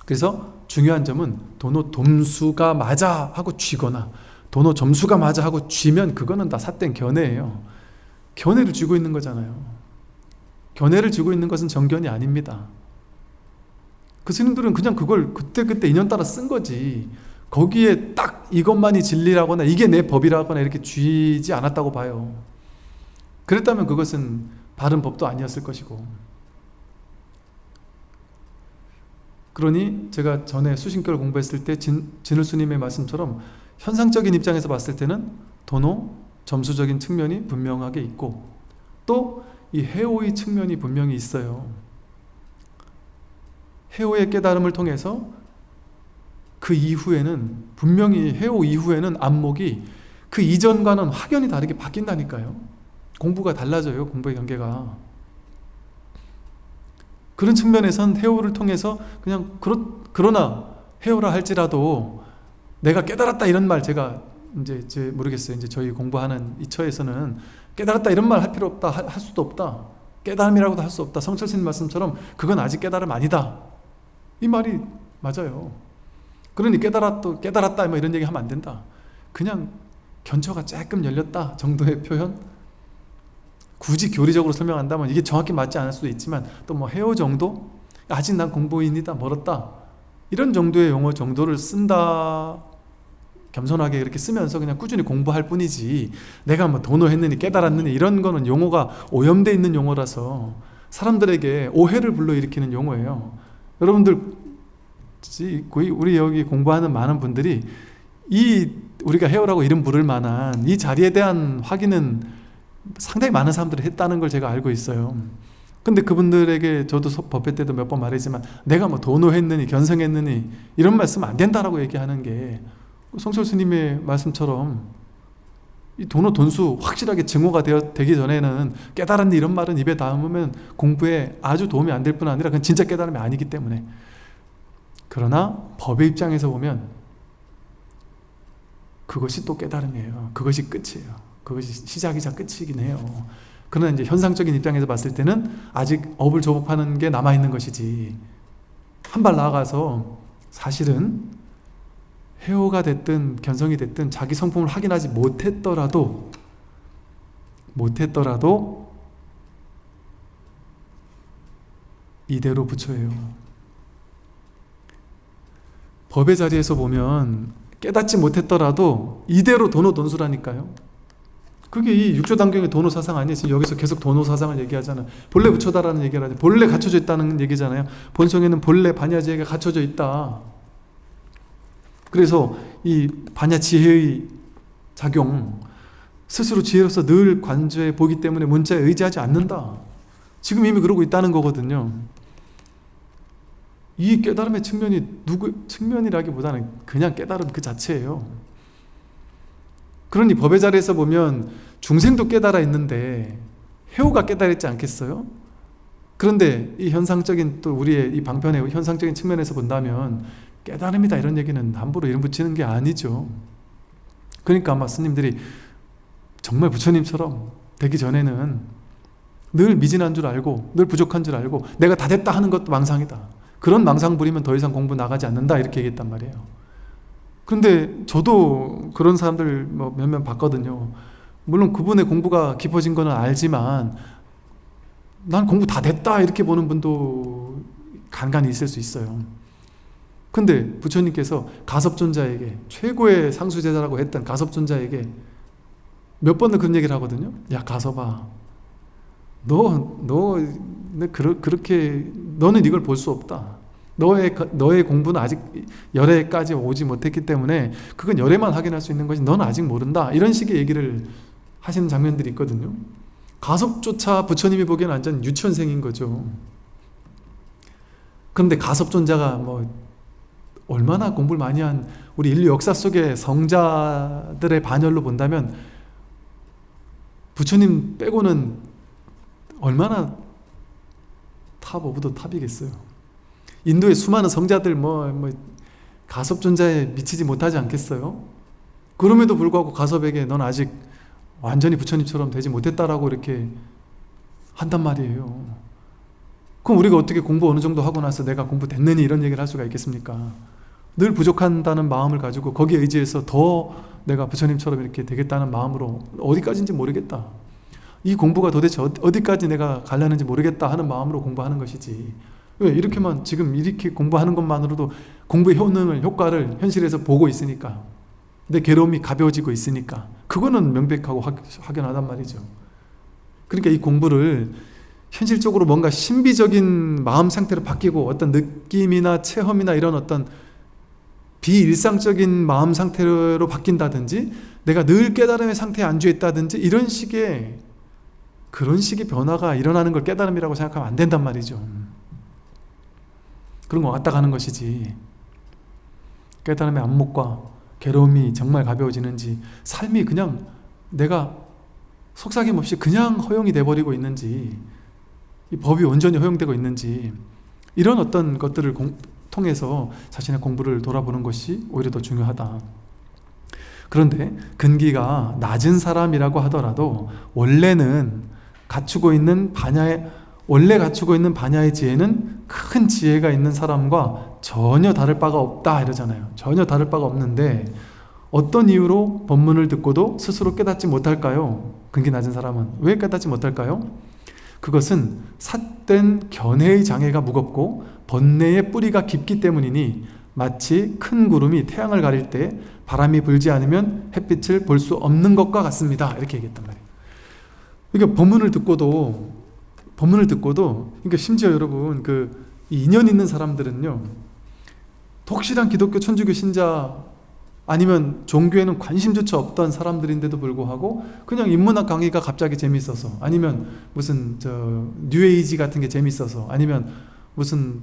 그래서 중요한 점은 도노 점수가 맞아 하고 쥐거나 도노 점수가 맞아 하고 쥐면 그거는 다 삿된 견해예요. 견해를 쥐고 있는 거잖아요. 견해를 쥐고 있는 것은 정견이 아닙니다. 그 스님들은 그냥 그걸 그때 인연 따라 쓴 거지, 거기에 딱 이것만이 진리라거나 이게 내 법이라거나 이렇게 쥐지 않았다고 봐요. 그랬다면 그것은 바른 법도 아니었을 것이고. 그러니 제가 전에 수신교를 공부했을 때 진울 스님의 말씀처럼 현상적인 입장에서 봤을 때는 도노 점수적인 측면이 분명하게 있고, 또 이 해오의 측면이 분명히 있어요. 해오의 깨달음을 통해서 그 이후에는, 분명히 해오 이후에는 안목이 그 이전과는 확연히 다르게 바뀐다니까요. 공부가 달라져요. 공부의 경계가. 그런 측면에선 해오를 통해서 그냥 그러나 해오라 할지라도 내가 깨달았다 이런 말, 제가 이제 모르겠어요. 이제 저희 공부하는 이 처에서는 깨달았다 이런 말 할 필요 없다, 할 수도 없다, 깨달음이라고도 할 수 없다, 성철 스님 말씀처럼 그건 아직 깨달음 아니다, 이 말이 맞아요. 그러니 깨달았다 뭐 이런 얘기 하면 안 된다. 그냥 견처가 조금 열렸다 정도의 표현. 굳이 교리적으로 설명한다면 이게 정확히 맞지 않을 수도 있지만, 또 해오 정도? 아직 난 공부인이다, 멀었다, 이런 정도의 용어 정도를 쓴다. 겸손하게 그렇게 쓰면서 그냥 꾸준히 공부할 뿐이지, 내가 도노했느니 깨달았느니 이런 거는 용어가 오염되어 있는 용어라서 사람들에게 오해를 불러일으키는 용어예요. 여러분들, 우리 여기 공부하는 많은 분들이 우리가 해오라고 이름 부를 만한 이 자리에 대한 확인은 상당히 많은 사람들이 했다는 걸 제가 알고 있어요. 근데 그분들에게 저도 법회 때도 몇 번 말했지만 내가 뭐 도노했느니 견성했느니 이런 말씀 안 된다라고 얘기하는 게 성철 스님의 말씀처럼 이 도노 돈수 확실하게 증오가 되기 전에는 깨달았니 이런 말은 입에 담으면 공부에 아주 도움이 안 될 뿐 아니라 그건 진짜 깨달음이 아니기 때문에. 그러나 법의 입장에서 보면 그것이 또 깨달음이에요. 그것이 끝이에요. 그것이 시작이자 끝이긴 해요. 그러나 이제 현상적인 입장에서 봤을 때는 아직 업을 조법하는 게 남아있는 것이지, 한 발 나아가서 사실은 해오가 됐든 견성이 됐든 자기 성품을 확인하지 못했더라도 이대로 부처예요. 법의 자리에서 보면 깨닫지 못했더라도 이대로 도노돈수라니까요. 그게 이 육조단경의 도노사상 아니에요. 지금 여기서 계속 도노사상을 얘기하잖아요. 본래 부처다라는 얘기를 하죠. 본래 갖춰져 있다는 얘기잖아요. 본성에는 본래 반야지혜가 갖춰져 있다. 그래서 이 반야지혜의 작용, 스스로 지혜로서 늘 관조해 보기 때문에 문자에 의지하지 않는다. 지금 이미 그러고 있다는 거거든요. 이 깨달음의 측면이 누구 측면이라기보다는 그냥 깨달음 그 자체예요. 그러니 법의 자리에서 보면 중생도 깨달아 있는데 해오가 깨달았지 않겠어요? 그런데 이 현상적인 또 우리의 이 방편의 현상적인 측면에서 본다면 깨달음이다 이런 얘기는 함부로 이름 붙이는 게 아니죠. 그러니까 아마 스님들이 정말 부처님처럼 되기 전에는 늘 미진한 줄 알고 늘 부족한 줄 알고 내가 다 됐다 하는 것도 망상이다. 그런 망상 부리면 더 이상 공부 나가지 않는다 이렇게 얘기했단 말이에요. 근데 저도 그런 사람들 뭐 몇몇 봤거든요. 물론 그분의 공부가 깊어진 거는 알지만 난 공부 다 됐다 이렇게 보는 분도 간간히 있을 수 있어요. 근데 부처님께서 가섭존자에게, 최고의 상수제자라고 했던 가섭존자에게 몇 번을 그런 얘기를 하거든요. 야 가섭아, 그렇게 너는 이걸 볼 수 없다. 너의 공부는 아직 열애까지 오지 못했기 때문에 그건 열애만 확인할 수 있는 것이 너는 아직 모른다. 이런 식의 얘기를 하시는 장면들이 있거든요. 가섭조차 부처님이 보기에는 완전 유치원생인 거죠. 그런데 가섭존자가 뭐 얼마나 공부를 많이 한 우리 인류 역사 속의 성자들의 반열로 본다면 부처님 빼고는 얼마나 탑 오브 더 탑이겠어요. 인도의 수많은 성자들 가섭존자에 미치지 못하지 않겠어요? 그럼에도 불구하고 가섭에게 넌 아직 완전히 부처님처럼 되지 못했다라고 이렇게 한단 말이에요. 그럼 우리가 어떻게 공부 어느 정도 하고 나서 내가 공부 됐느니 이런 얘기를 할 수가 있겠습니까? 늘 부족한다는 마음을 가지고 거기에 의지해서 더 내가 부처님처럼 이렇게 되겠다는 마음으로 어디까지인지 모르겠다. 이 공부가 도대체 어디까지 내가 가려는지 모르겠다 하는 마음으로 공부하는 것이지. 왜? 이렇게만 지금 이렇게 공부하는 것만으로도 공부의 효과를 현실에서 보고 있으니까, 내 괴로움이 가벼워지고 있으니까 그거는 명백하고 확연하단 말이죠. 그러니까 이 공부를 현실적으로 뭔가 신비적인 마음 상태로 바뀌고 어떤 느낌이나 체험이나 이런 어떤 비일상적인 마음 상태로 바뀐다든지 내가 늘 깨달음의 상태에 안주해 있다든지 그런 식의 변화가 일어나는 걸 깨달음이라고 생각하면 안 된단 말이죠. 그런 거 왔다 가는 것이지, 깨달음의 안목과 괴로움이 정말 가벼워지는지, 삶이 그냥 내가 속삭임 없이 그냥 허용이 돼버리고 있는지, 이 법이 온전히 허용되고 있는지, 이런 어떤 것들을 통해서 자신의 공부를 돌아보는 것이 오히려 더 중요하다. 그런데 근기가 낮은 사람이라고 하더라도 원래 갖추고 있는 반야의 지혜는 큰 지혜가 있는 사람과 전혀 다를 바가 없다 이러잖아요. 전혀 다를 바가 없는데 어떤 이유로 법문을 듣고도 스스로 깨닫지 못할까요? 근기 낮은 사람은 왜 깨닫지 못할까요? 그것은 삿된 견해의 장애가 무겁고 번뇌의 뿌리가 깊기 때문이니 마치 큰 구름이 태양을 가릴 때 바람이 불지 않으면 햇빛을 볼 수 없는 것과 같습니다. 이렇게 얘기했단 말이에요. 그러니까 법문을 듣고도 그러니까 심지어 여러분 이 인연 있는 사람들은요, 독실한 기독교 천주교 신자 아니면 종교에는 관심조차 없던 사람들인데도 불구하고 그냥 인문학 강의가 갑자기 재밌어서, 아니면 무슨 뉴에이지 같은 게 재밌어서, 아니면 무슨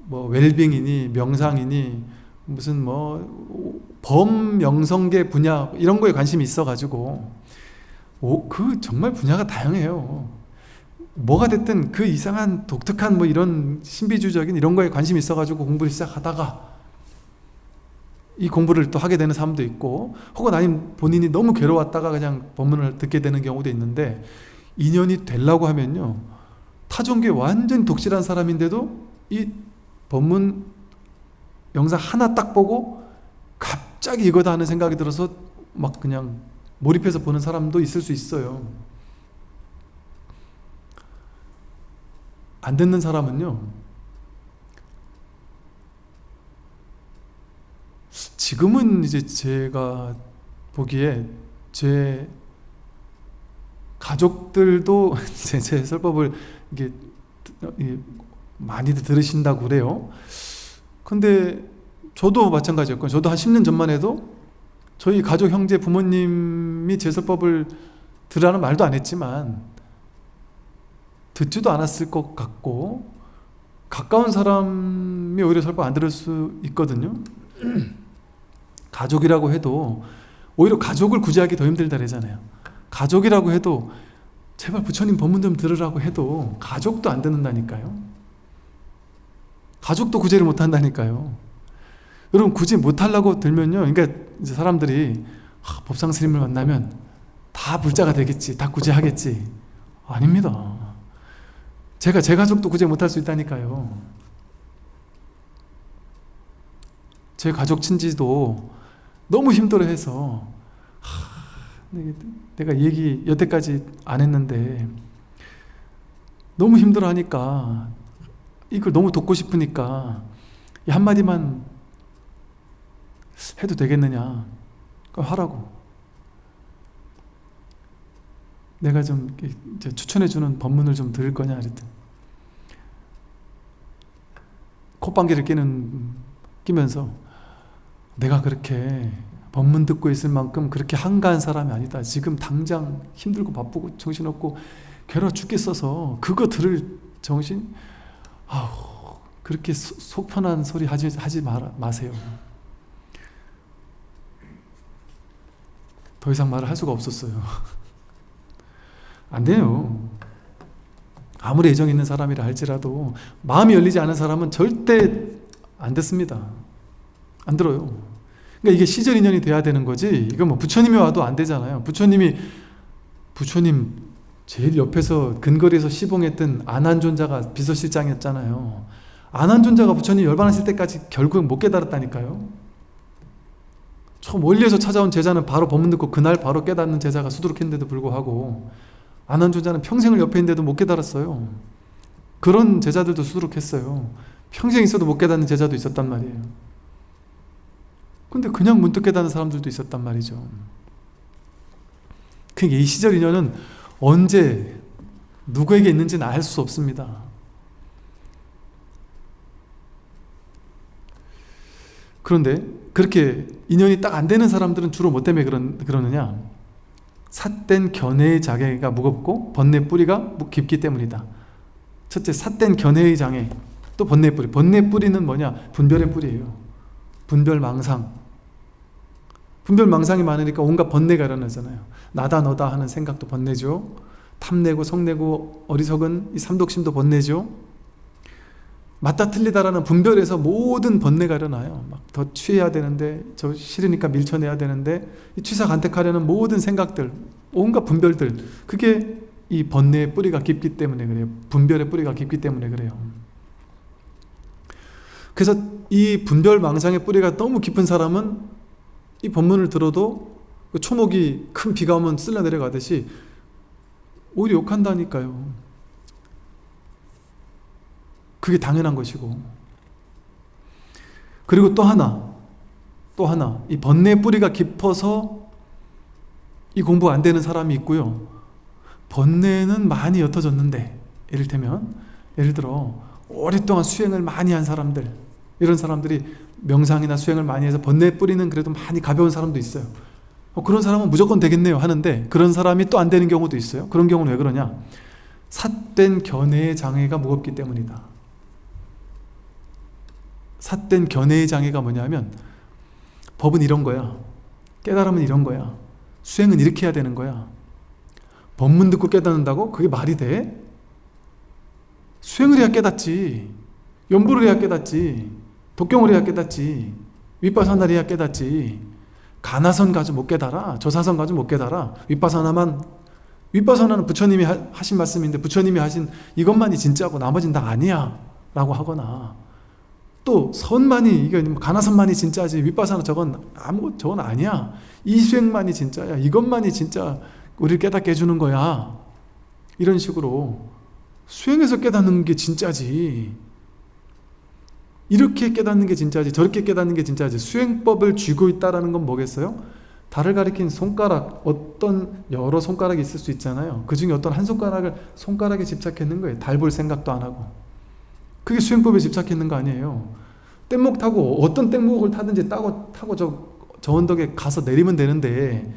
뭐 웰빙이니 명상이니 무슨 뭐 범명성계 분야 이런 거에 관심이 있어가지고, 그 정말 분야가 다양해요. 뭐가 됐든 그 이상한 독특한 뭐 이런 신비주의적인 이런 거에 관심이 있어가지고 공부를 시작하다가 이 공부를 또 하게 되는 사람도 있고, 혹은 아니면 본인이 너무 괴로웠다가 그냥 법문을 듣게 되는 경우도 있는데, 인연이 되려고 하면요, 타종교에 완전 독실한 사람인데도 이 법문 영상 하나 딱 보고 갑자기 이거다 하는 생각이 들어서 막 그냥 몰입해서 보는 사람도 있을 수 있어요. 안 듣는 사람은요, 지금은 이제 제가 보기에 제 가족들도 제 설법을 이게 많이들 들으신다고 그래요. 근데 저도 마찬가지였고, 저도 한 10년 전만 해도 저희 가족 형제 부모님이 제 설법을 들으라는 말도 안 했지만 듣지도 않았을 것 같고, 가까운 사람이 오히려 설법 안 들을 수 있거든요. 가족이라고 해도 오히려 가족을 구제하기 더 힘들다 그러잖아요. 가족이라고 해도 제발 부처님 법문 좀 들으라고 해도 가족도 안 듣는다니까요. 가족도 구제를 못 한다니까요. 여러분, 구제 못 하려고 들면요, 그러니까 이제 사람들이 법상 스님을 만나면 다 불자가 되겠지, 다 구제하겠지. 아닙니다. 제가 제 가족도 구제 못 할 수 있다니까요. 제 가족 친지도 너무 힘들어해서 내가 얘기 여태까지 안 했는데 너무 힘들어하니까, 이걸 너무 돕고 싶으니까 이 한마디만 해도 되겠느냐, 하라고. 내가 좀 추천해주는 법문을 좀 들을 거냐 그랬더니 콧방귀를 끼면서 내가 그렇게 법문 듣고 있을 만큼 그렇게 한가한 사람이 아니다. 지금 당장 힘들고 바쁘고 정신없고 괴로워 죽겠어서 그거 들을 정신, 그렇게 속 편한 소리 하지 마세요. 더 이상 말을 할 수가 없었어요. 안 돼요. 아무리 애정 있는 사람이라 할지라도 마음이 열리지 않은 사람은 절대 안 듣습니다. 안 들어요. 그러니까 이게 시절 인연이 돼야 되는 거지, 이거 뭐 부처님이 와도 안 되잖아요. 부처님 제일 옆에서 근거리에서 시봉했던 안한존자가 비서실장이었잖아요. 안한존자가 부처님 열반하실 때까지 결국 못 깨달았다니까요. 저 멀리에서 찾아온 제자는 바로 법문 듣고 그날 바로 깨닫는 제자가 수두룩했는데도 불구하고 안한존자는 평생을 옆에 있는데도 못 깨달았어요. 그런 제자들도 수두룩했어요. 평생 있어도 못 깨닫는 제자도 있었단 말이에요. 근데 그냥 문득 깨닫는 사람들도 있었단 말이죠. 그러니까 이 시절 인연은 언제 누구에게 있는지는 알 수 없습니다. 그런데 그렇게 인연이 딱 안 되는 사람들은 주로 뭐 때문에 그러느냐, 삿된 견해의 장애가 무겁고 번뇌 뿌리가 깊기 때문이다. 첫째, 삿된 견해의 장애, 또 번뇌 뿌리. 번뇌 뿌리는 뭐냐? 분별의 뿌리예요. 분별망상. 분별망상이 많으니까 온갖 번뇌가 일어나잖아요. 나다 너다 하는 생각도 번뇌죠. 탐내고 성내고 어리석은 이 삼독심도 번뇌죠. 맞다 틀리다라는 분별에서 모든 번뇌가 일어나요. 막 더 취해야 되는데, 저 싫으니까 밀쳐내야 되는데, 이 취사간택하려는 모든 생각들, 온갖 분별들, 그게 이 번뇌의 뿌리가 깊기 때문에 그래요. 분별의 뿌리가 깊기 때문에 그래요. 그래서 이 분별망상의 뿌리가 너무 깊은 사람은 이 법문을 들어도 초목이 큰 비가 오면 쓸려 내려가듯이 오히려 욕한다니까요. 그게 당연한 것이고. 그리고 또 하나, 이 번뇌의 뿌리가 깊어서 이 공부가 안 되는 사람이 있고요. 번뇌는 많이 옅어졌는데, 예를 들어 오랫동안 수행을 많이 한 사람들, 이런 사람들이 명상이나 수행을 많이 해서 번뇌 뿌리는 그래도 많이 가벼운 사람도 있어요. 그런 사람은 무조건 되겠네요 하는데, 그런 사람이 또 안 되는 경우도 있어요. 그런 경우는 왜 그러냐? 삿된 견해의 장애가 무겁기 때문이다. 삿된 견해의 장애가 뭐냐면, 법은 이런 거야, 깨달음은 이런 거야, 수행은 이렇게 해야 되는 거야. 법문 듣고 깨닫는다고? 그게 말이 돼? 수행을 해야 깨닫지, 연보를 해야 깨닫지, 독경을 해야 깨닫지, 윗바사나를 해야 깨닫지. 가나선 가지고 못 깨달아, 조사선 가지고 못 깨달아. 윗바사나는 부처님이 하신 말씀인데, 부처님이 하신 이것만이 진짜고 나머지는 다 아니야 라고 하거나, 또 선만이, 이게 가나선만이 진짜지, 윗바사나 저건 아니야, 이 수행만이 진짜야, 이것만이 진짜 우리를 깨닫게 해주는 거야, 이런 식으로 수행해서 깨닫는 게 진짜지, 이렇게 깨닫는 게 진짜지, 저렇게 깨닫는 게 진짜지. 수행법을 쥐고 있다라는 건 뭐겠어요? 달을 가리킨 손가락, 어떤 여러 손가락이 있을 수 있잖아요. 그 중에 어떤 한 손가락에 집착했는 거예요. 달 볼 생각도 안 하고. 그게 수행법에 집착했는 거 아니에요. 뗏목 타고, 어떤 뗏목을 타든지 타고 저 언덕에 가서 내리면 되는데,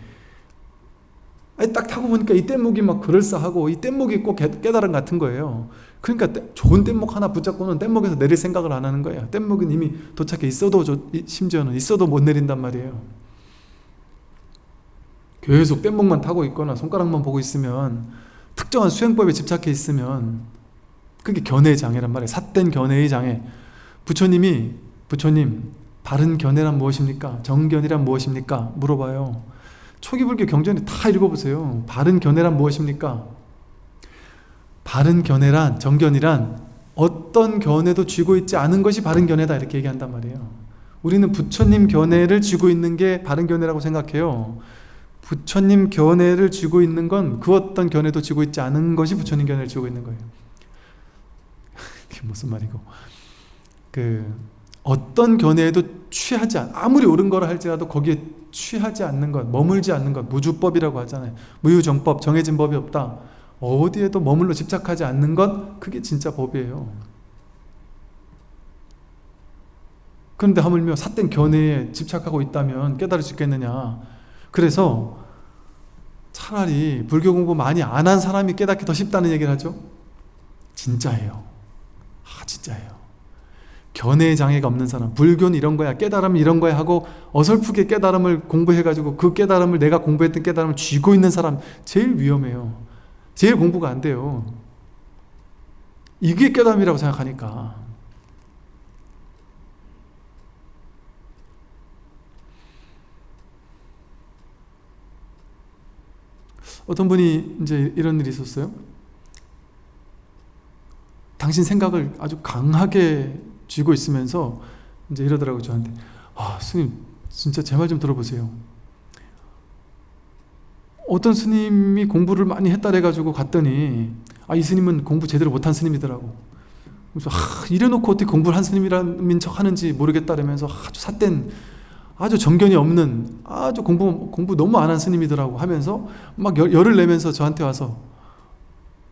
딱 타고 보니까 이 뗏목이 막 그럴싸하고, 이 뗏목이 꼭 깨달음 같은 거예요. 그러니까 좋은 뗏목 하나 붙잡고는 뗏목에서 내릴 생각을 안 하는 거예요. 뗏목은 이미 도착해 있어도, 심지어는 있어도 못 내린단 말이에요. 계속 뗏목만 타고 있거나 손가락만 보고 있으면, 특정한 수행법에 집착해 있으면, 그게 견해의 장애란 말이에요. 삿된 견해의 장애. 부처님, 바른 견해란 무엇입니까? 정견이란 무엇입니까? 물어봐요. 초기불교 경전에 다 읽어보세요. 바른 견해란 무엇입니까? 바른 견해란, 정견이란 어떤 견해도 쥐고 있지 않은 것이 바른 견해다, 이렇게 얘기한단 말이에요. 우리는 부처님 견해를 쥐고 있는 게 바른 견해라고 생각해요. 부처님 견해를 쥐고 있는 건 그 어떤 견해도 쥐고 있지 않은 것이 부처님 견해를 쥐고 있는 거예요. 그게 무슨 말이고, 어떤 견해에도 아무리 옳은 거라 할지라도 거기에 취하지 않는 것, 머물지 않는 것, 무주법이라고 하잖아요. 무유정법, 정해진 법이 없다. 어디에도 머물러 집착하지 않는 것, 그게 진짜 법이에요. 그런데 하물며 삿된 견해에 집착하고 있다면 깨달을 수 있겠느냐. 그래서 차라리 불교 공부 많이 안 한 사람이 깨닫기 더 쉽다는 얘기를 하죠. 진짜예요. 진짜예요. 견해의 장애가 없는 사람, 불교는 이런 거야, 깨달음은 이런 거야 하고 어설프게 깨달음을 공부해가지고 그 깨달음을, 내가 공부했던 깨달음을 쥐고 있는 사람 제일 위험해요. 제일 공부가 안 돼요. 이게 깨달음이라고 생각하니까. 어떤 분이 이제 이런 일이 있었어요. 당신 생각을 아주 강하게 쥐고 있으면서 이제 이러더라고요, 저한테. 스님, 진짜 제 말 좀 들어보세요. 어떤 스님이 공부를 많이 했다 해가지고 갔더니, 이 스님은 공부 제대로 못한 스님이더라고. 그래서 이래놓고 어떻게 공부를 한 스님이라는 척 하는지 모르겠다라면서 아주 삿된, 아주 정견이 없는, 아주 공부 너무 안 한 스님이더라고 하면서 막 열을 내면서 저한테 와서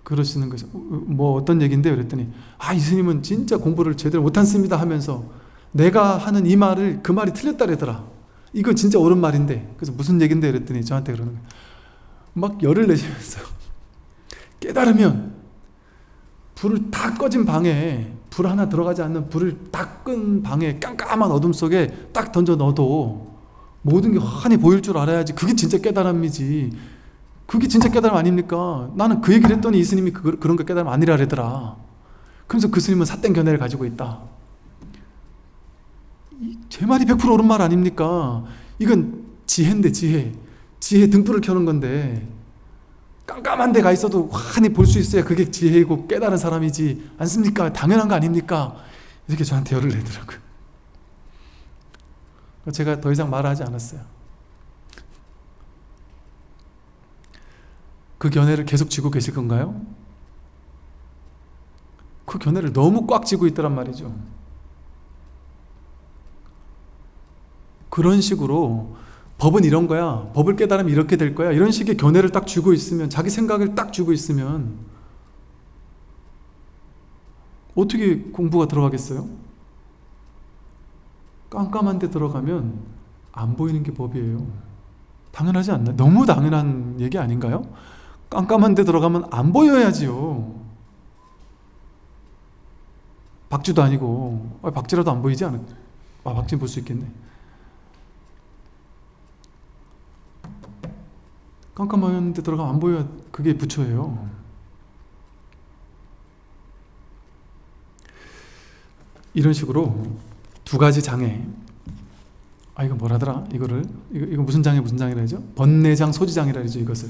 그러시는 거죠. 뭐 어떤 얘기인데요? 그랬더니 이 스님은 진짜 공부를 제대로 못한 스님이다 하면서 내가 하는 이 말을, 그 말이 틀렸다 그러더라. 이건 진짜 옳은 말인데. 그래서 무슨 얘기인데? 그랬더니 저한테 그러는 거예요. 막 열을 내시면서 깨달으면 불을 다 꺼진 방에, 불 하나 들어가지 않는 불을 다 끈 방에 깜깜한 어둠 속에 딱 던져 넣어도 모든 게 환히 보일 줄 알아야지 그게 진짜 깨달음이지. 그게 진짜 깨달음 아닙니까? 나는 그 얘기를 했더니 이 스님이 그런 거 깨달음 아니라 그러더라. 그러면서 그 스님은 삿된 견해를 가지고 있다. 제 말이 100% 옳은 말 아닙니까? 이건 지혜인데, 지혜 등불을 켜는 건데, 깜깜한 데 가 있어도 환히 볼 수 있어야 그게 지혜이고 깨달은 사람이지 않습니까? 당연한 거 아닙니까? 이렇게 저한테 열을 내더라고요. 제가 더 이상 말하지 않았어요. 그 견해를 계속 쥐고 계실 건가요? 그 견해를 너무 꽉 쥐고 있더란 말이죠. 그런 식으로 법은 이런 거야, 법을 깨달으면 이렇게 될 거야, 이런 식의 견해를 딱 쥐고 있으면, 자기 생각을 딱 쥐고 있으면 어떻게 공부가 들어가겠어요? 깜깜한 데 들어가면 안 보이는 게 법이에요. 당연하지 않나요? 너무 당연한 얘기 아닌가요? 깜깜한 데 들어가면 안 보여야지요. 박쥐도 아니고, 박쥐라도 안 보이지 않을까? 박쥐는 볼 수 있겠네. 깜깜한 데 들어가면 안 보여야 그게 부처예요. 이런 식으로 두 가지 장애. 이거 뭐라더라? 이거 무슨 장애라 하죠? 번뇌장, 소지장애라 하죠. 이것을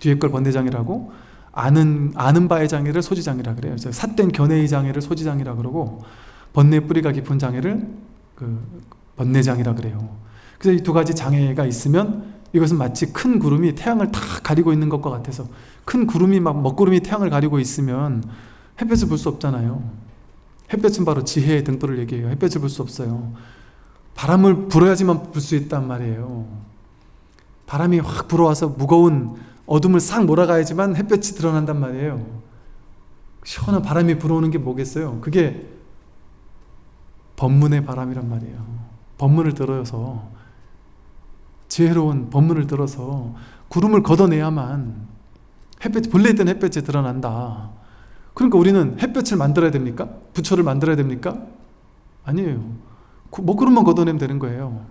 뒤에 걸 번뇌장애라고, 아는 바의 장애를 소지장애라 그래요. 삿된 견해의 장애를 소지장애라 그러고, 번뇌 뿌리가 깊은 장애를 번뇌장애라 그래요. 그래서 이 두 가지 장애가 있으면 이것은 마치 큰 구름이 태양을 다 가리고 있는 것과 같아서, 큰 구름이 막 먹구름이 태양을 가리고 있으면 햇볕을 볼 수 없잖아요. 햇볕은 바로 지혜의 등불을 얘기해요. 햇볕을 볼 수 없어요. 바람을 불어야지만 볼 수 있단 말이에요. 바람이 확 불어와서 무거운 어둠을 싹 몰아가야지만 햇볕이 드러난단 말이에요. 시원한 바람이 불어오는 게 뭐겠어요? 그게 법문의 바람이란 말이에요. 법문을 들어서, 지혜로운 법문을 들어서 구름을 걷어내야만 본래 있던 햇볕이 드러난다. 그러니까 우리는 햇볕을 만들어야 됩니까? 부처를 만들어야 됩니까? 아니에요. 먹구름만 걷어내면 되는 거예요.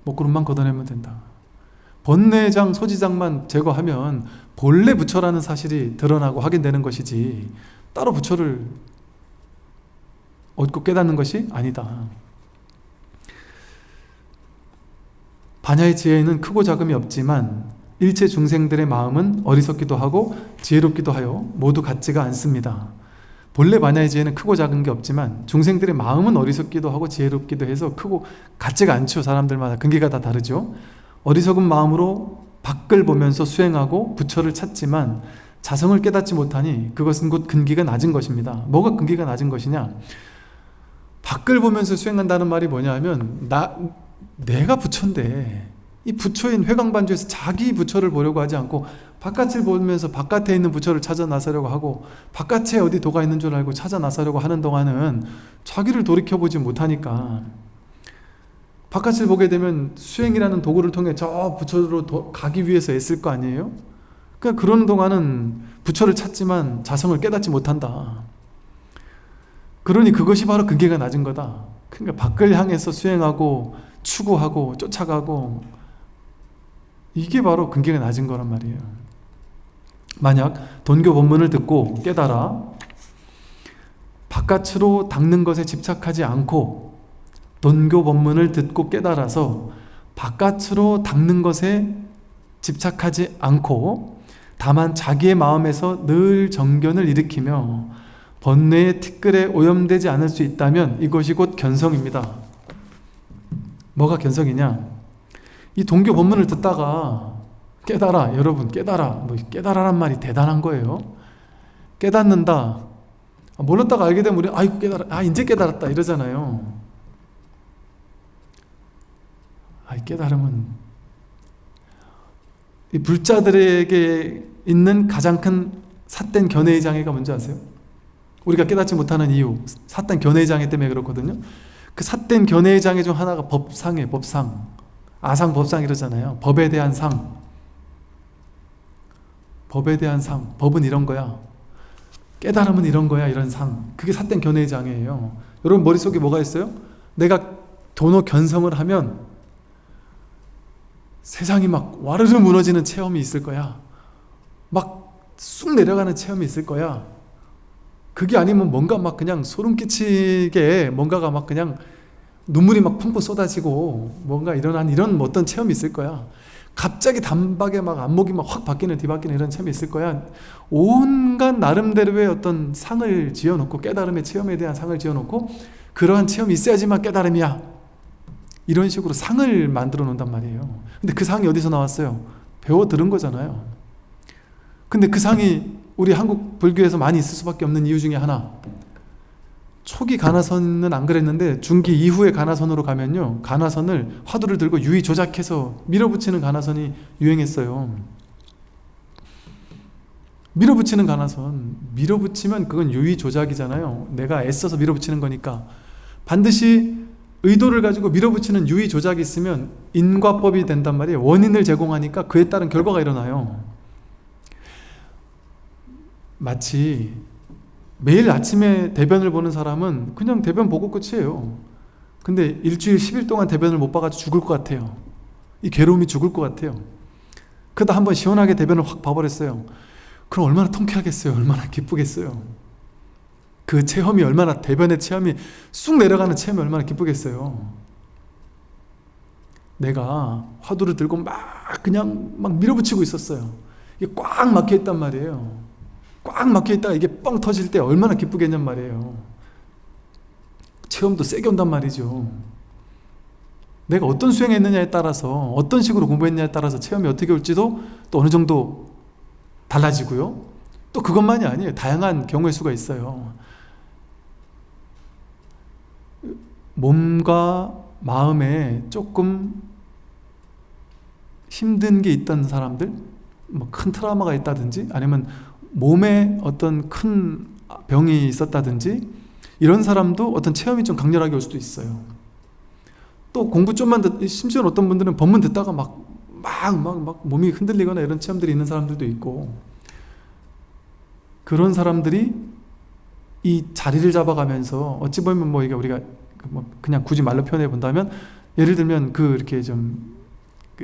먹구름만 걷어내면 된다. 번뇌장, 소지장만 제거하면 본래 부처라는 사실이 드러나고 확인되는 것이지, 따로 부처를 얻고 깨닫는 것이 아니다. 반야의 지혜에는 크고 작음이 없지만 일체 중생들의 마음은 어리석기도 하고 지혜롭기도 하여 모두 같지가 않습니다. 본래 반야의 지혜는 크고 작은 게 없지만 중생들의 마음은 어리석기도 하고 지혜롭기도 해서 크고 같지가 않죠. 사람들마다 근기가 다 다르죠. 어리석은 마음으로 밖을 보면서 수행하고 부처를 찾지만 자성을 깨닫지 못하니 그것은 곧 근기가 낮은 것입니다. 뭐가 근기가 낮은 것이냐? 밖을 보면서 수행한다는 말이 뭐냐 하면, 내가 부처인데 이 부처인 회광반주에서 자기 부처를 보려고 하지 않고 바깥을 보면서 바깥에 있는 부처를 찾아 나서려고 하고, 바깥에 어디 도가 있는 줄 알고 찾아 나서려고 하는 동안은 자기를 돌이켜보지 못하니까, 바깥을 보게 되면 수행이라는 도구를 통해 저 부처로 가기 위해서 애쓸 거 아니에요? 그러니까 그런 동안은 부처를 찾지만 자성을 깨닫지 못한다. 그러니 그것이 바로 근기가 낮은 거다. 그러니까 밖을 향해서 수행하고 추구하고 쫓아가고, 이게 바로 근기가 낮은 거란 말이에요. 만약 돈교 법문을 듣고 깨달아 바깥으로 닦는 것에 집착하지 않고, 돈교 법문을 듣고 깨달아서 바깥으로 닦는 것에 집착하지 않고 다만 자기의 마음에서 늘 정견을 일으키며 번뇌의 티끌에 오염되지 않을 수 있다면 이것이 곧 견성입니다. 뭐가 견성이냐? 이 동교 법문을 듣다가 깨달아, 여러분 깨달아, 깨달아란 말이 대단한 거예요. 깨닫는다. 몰랐다가 알게 되면 우리 아이고 깨달아, 이제 깨달았다 이러잖아요. 깨달음은 이 불자들에게 있는 가장 큰 삿된 견해의 장애가 뭔지 아세요? 우리가 깨닫지 못하는 이유, 삿된 견해의 장애 때문에 그렇거든요. 그 삿된 견해의 장애 중 하나가 법상이에요. 법상, 아상 법상 이러잖아요. 법에 대한 상, 법에 대한 상, 법은 이런 거야, 깨달음은 이런 거야, 이런 상. 그게 삿된 견해의 장애예요. 여러분 머릿속에 뭐가 있어요? 내가 도노 견성을 하면 세상이 막 와르르 무너지는 체험이 있을 거야. 막 쑥 내려가는 체험이 있을 거야. 그게 아니면 뭔가 막 그냥 소름 끼치게 뭔가가 막 그냥 눈물이 막 펑펑 쏟아지고 뭔가 일어난 이런 어떤 체험이 있을 거야. 갑자기 단박에 막 안목이 막 확 바뀌는 뒤바뀌는 이런 체험이 있을 거야. 온갖 나름대로의 어떤 상을 지어놓고, 깨달음의 체험에 대한 상을 지어놓고, 그러한 체험이 있어야지만 깨달음이야, 이런 식으로 상을 만들어 놓는단 말이에요. 근데 그 상이 어디서 나왔어요? 배워 들은 거잖아요. 근데 그 상이 우리 한국 불교에서 많이 있을 수밖에 없는 이유 중에 하나, 초기 가나선은 안 그랬는데 중기 이후의 가나선으로 가면요, 가나선을 화두를 들고 유의 조작해서 밀어붙이는 가나선이 유행했어요. 밀어붙이는 가나선, 밀어붙이면 그건 유의 조작이잖아요. 내가 애써서 밀어붙이는 거니까. 반드시 의도를 가지고 밀어붙이는 유의 조작이 있으면 인과법이 된단 말이에요. 원인을 제공하니까 그에 따른 결과가 일어나요. 마치 매일 아침에 대변을 보는 사람은 그냥 대변 보고 끝이에요. 근데 일주일 10일 동안 대변을 못 봐가지고 죽을 것 같아요. 이 괴로움이 죽을 것 같아요. 그러다 한번 시원하게 대변을 확 봐버렸어요. 그럼 얼마나 통쾌하겠어요. 얼마나 기쁘겠어요. 그 체험이 얼마나, 대변의 체험이 쑥 내려가는 체험이 얼마나 기쁘겠어요. 내가 화두를 들고 그냥 밀어붙이고 있었어요. 이게 꽉 막혀있단 말이에요. 꽉 막혀있다가 이게 뻥 터질 때 얼마나 기쁘겠냔 말이에요. 체험도 세게 온단 말이죠. 내가 어떤 수행했느냐에 따라서, 어떤 식으로 공부했느냐에 따라서 체험이 어떻게 올지도 또 어느 정도 달라지고요. 또 그것만이 아니에요. 다양한 경우의 수가 있어요. 몸과 마음에 조금 힘든 게 있던 사람들, 큰 트라우마가 있다든지 아니면 몸에 어떤 큰 병이 있었다든지 이런 사람도 어떤 체험이 좀 강렬하게 올 수도 있어요. 또 공부 좀만 심지어 어떤 분들은 법문 듣다가 막 몸이 흔들리거나 이런 체험들이 있는 사람들도 있고, 그런 사람들이 이 자리를 잡아가면서 어찌 보면 이게 우리가 그냥 굳이 말로 표현해 본다면, 예를 들면 이렇게 좀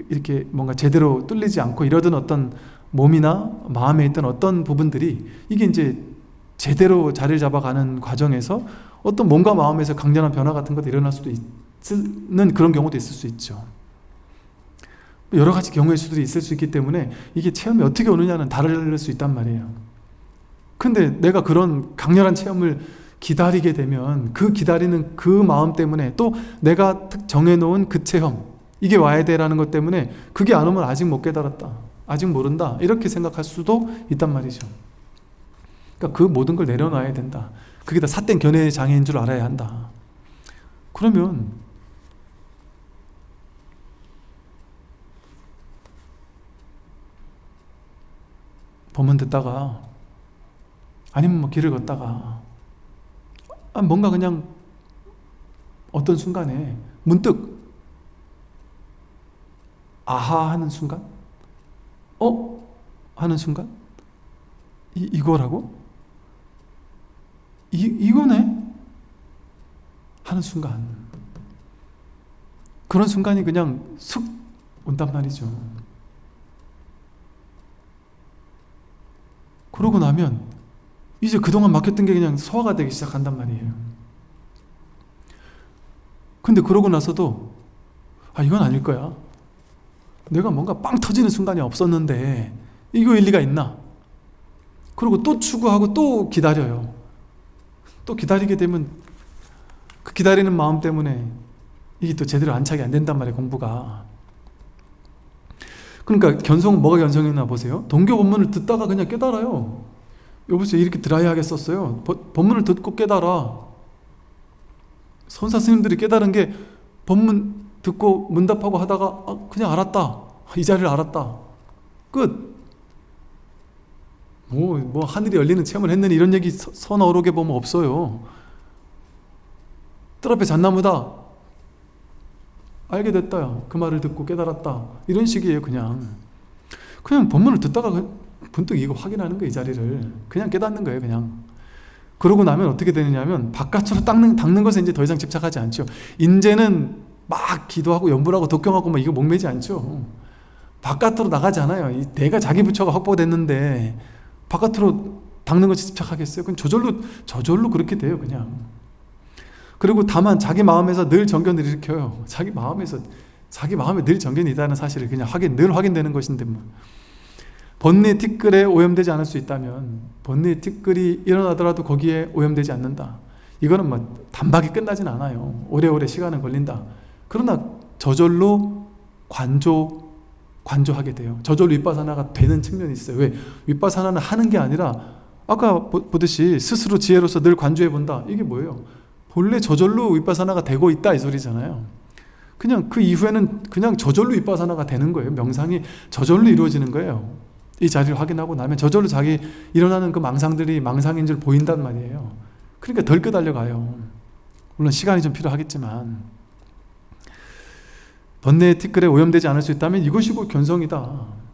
이렇게 뭔가 제대로 뚫리지 않고 이러던 어떤 몸이나 마음에 있던 어떤 부분들이 이게 이제 제대로 자리를 잡아가는 과정에서 어떤 몸과 마음에서 강렬한 변화 같은 것도 일어날 수도 있는 그런 경우도 있을 수 있죠. 여러 가지 경우의 수들이 있을 수 있기 때문에 이게 체험이 어떻게 오느냐는 다를 수 있단 말이에요. 근데 내가 그런 강렬한 체험을 기다리게 되면 그 기다리는 그 마음 때문에 또 내가 정해놓은 그 체험, 이게 와야 돼라는 것 때문에 그게 안 오면 아직 못 깨달았다, 아직 모른다, 이렇게 생각할 수도 있단 말이죠. 그러니까 그 모든 걸 내려놔야 된다. 그게 다 삿된 견해의 장애인 줄 알아야 한다. 그러면 법문 듣다가 아니면 길을 걷다가 뭔가 그냥 어떤 순간에 문득 아하 하는 순간, 하는 순간, 이거라고? 이거네? 하는 순간, 그런 순간이 그냥 슥 온단 말이죠. 그러고 나면 이제 그동안 막혔던 게 그냥 소화가 되기 시작한단 말이에요. 근데 그러고 나서도 이건 아닐 거야. 내가 뭔가 빵 터지는 순간이 없었는데 이거 일리가 있나? 그리고 또 추구하고 또 기다려요. 또 기다리게 되면 그 기다리는 마음 때문에 이게 또 제대로 안착이 안 된단 말이에요, 공부가. 그러니까 뭐가 견성이나 보세요. 동교 법문을 듣다가 그냥 깨달아요. 여보세요, 이렇게 드라이하게 썼어요. 법문을 듣고 깨달아. 선사 스님들이 깨달은 게 법문 듣고 문답하고 하다가 그냥 알았다, 이 자리를 알았다, 끝. 하늘이 열리는 체험을 했느니 이런 얘기 서너록에 보면 없어요. 뜰 앞에 잣나무다, 알게 됐다, 그 말을 듣고 깨달았다, 이런 식이에요. 그냥 법문을 듣다가 문득 이거 확인하는 거예요. 이 자리를 그냥 깨닫는 거예요. 그냥. 그러고 나면 어떻게 되느냐면 바깥으로 닦는 것에 이제 더 이상 집착하지 않죠. 이제는 막 기도하고 연불하고 독경하고 이거 목매지 않죠. 바깥으로 나가지 않아요. 내가 자기 부처가 확보됐는데 바깥으로 닦는 것에 집착하겠어요? 그건 저절로 그렇게 돼요. 그냥. 그리고 다만 자기 마음에서 늘 정견을 일으켜요. 자기 마음에 늘 정견이 있다는 사실을 그냥 늘 확인되는 것인데 번뇌 티끌에 오염되지 않을 수 있다면 번뇌 티끌이 일어나더라도 거기에 오염되지 않는다. 이거는 단박에 끝나진 않아요. 오래오래 시간은 걸린다. 그러나 저절로 관조하게 돼요. 저절로 윗바사나가 되는 측면이 있어요. 왜? 윗바사나는 하는 게 아니라 아까 보듯이 스스로 지혜로서 늘 관조해 본다. 이게 뭐예요? 본래 저절로 윗바사나가 되고 있다, 이 소리잖아요. 그냥 그 이후에는 그냥 저절로 윗바사나가 되는 거예요. 명상이 저절로 이루어지는 거예요. 이 자리를 확인하고 나면 저절로 자기 일어나는 그 망상들이 망상인 줄 보인단 말이에요. 그러니까 덜 끄달려 가요. 물론 시간이 좀 필요하겠지만 번뇌의 티끌에 오염되지 않을 수 있다면 이것이 곧 견성이다.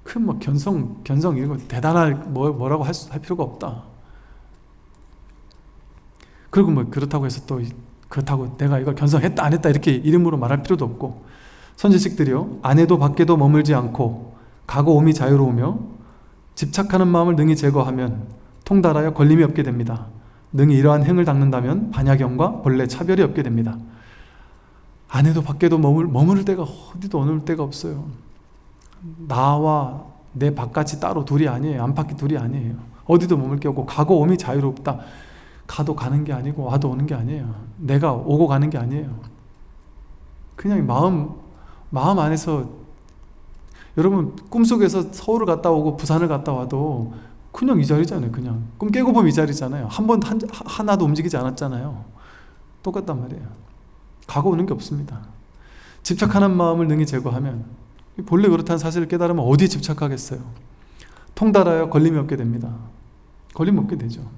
큰 뭐 견성 이런 거 대단할 뭐라고 할 필요가 없다. 그리고 뭐 그렇다고 해서 또 그렇다고 내가 이걸 견성했다 안 했다 이렇게 이름으로 말할 필요도 없고, 선지식들이요, 안에도 밖에도 머물지 않고 가고 오미 자유로우며 집착하는 마음을 능히 제거하면 통달하여 걸림이 없게 됩니다. 능히 이러한 행을 닦는다면 반야경과 본래 차별이 없게 됩니다. 안에도 밖에도 머무를 데가 어디도 머물 데가 없어요. 나와 내 바깥이 따로 둘이 아니에요. 안팎이 둘이 아니에요. 어디도 머물 게 없고 가고 오미 자유롭다. 가도 가는 게 아니고 와도 오는 게 아니에요. 내가 오고 가는 게 아니에요. 그냥 마음 안에서, 여러분 꿈속에서 서울을 갔다 오고 부산을 갔다 와도 그냥 이 자리잖아요. 그냥 꿈 깨고 보면 이 자리잖아요. 한 번 하나도 움직이지 않았잖아요. 똑같단 말이에요. 가고 오는 게 없습니다. 집착하는 마음을 능히 제거하면, 본래 그렇다는 사실을 깨달으면 어디에 집착하겠어요? 통달하여 걸림이 없게 됩니다. 걸림 없게 되죠.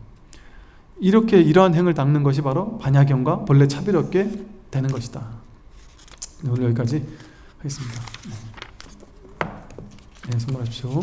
이렇게 이러한 행을 닦는 것이 바로 반야경과 본래 차별이 없게 되는 것이다. 오늘 여기까지 하겠습니다. 네, 선물하십시오.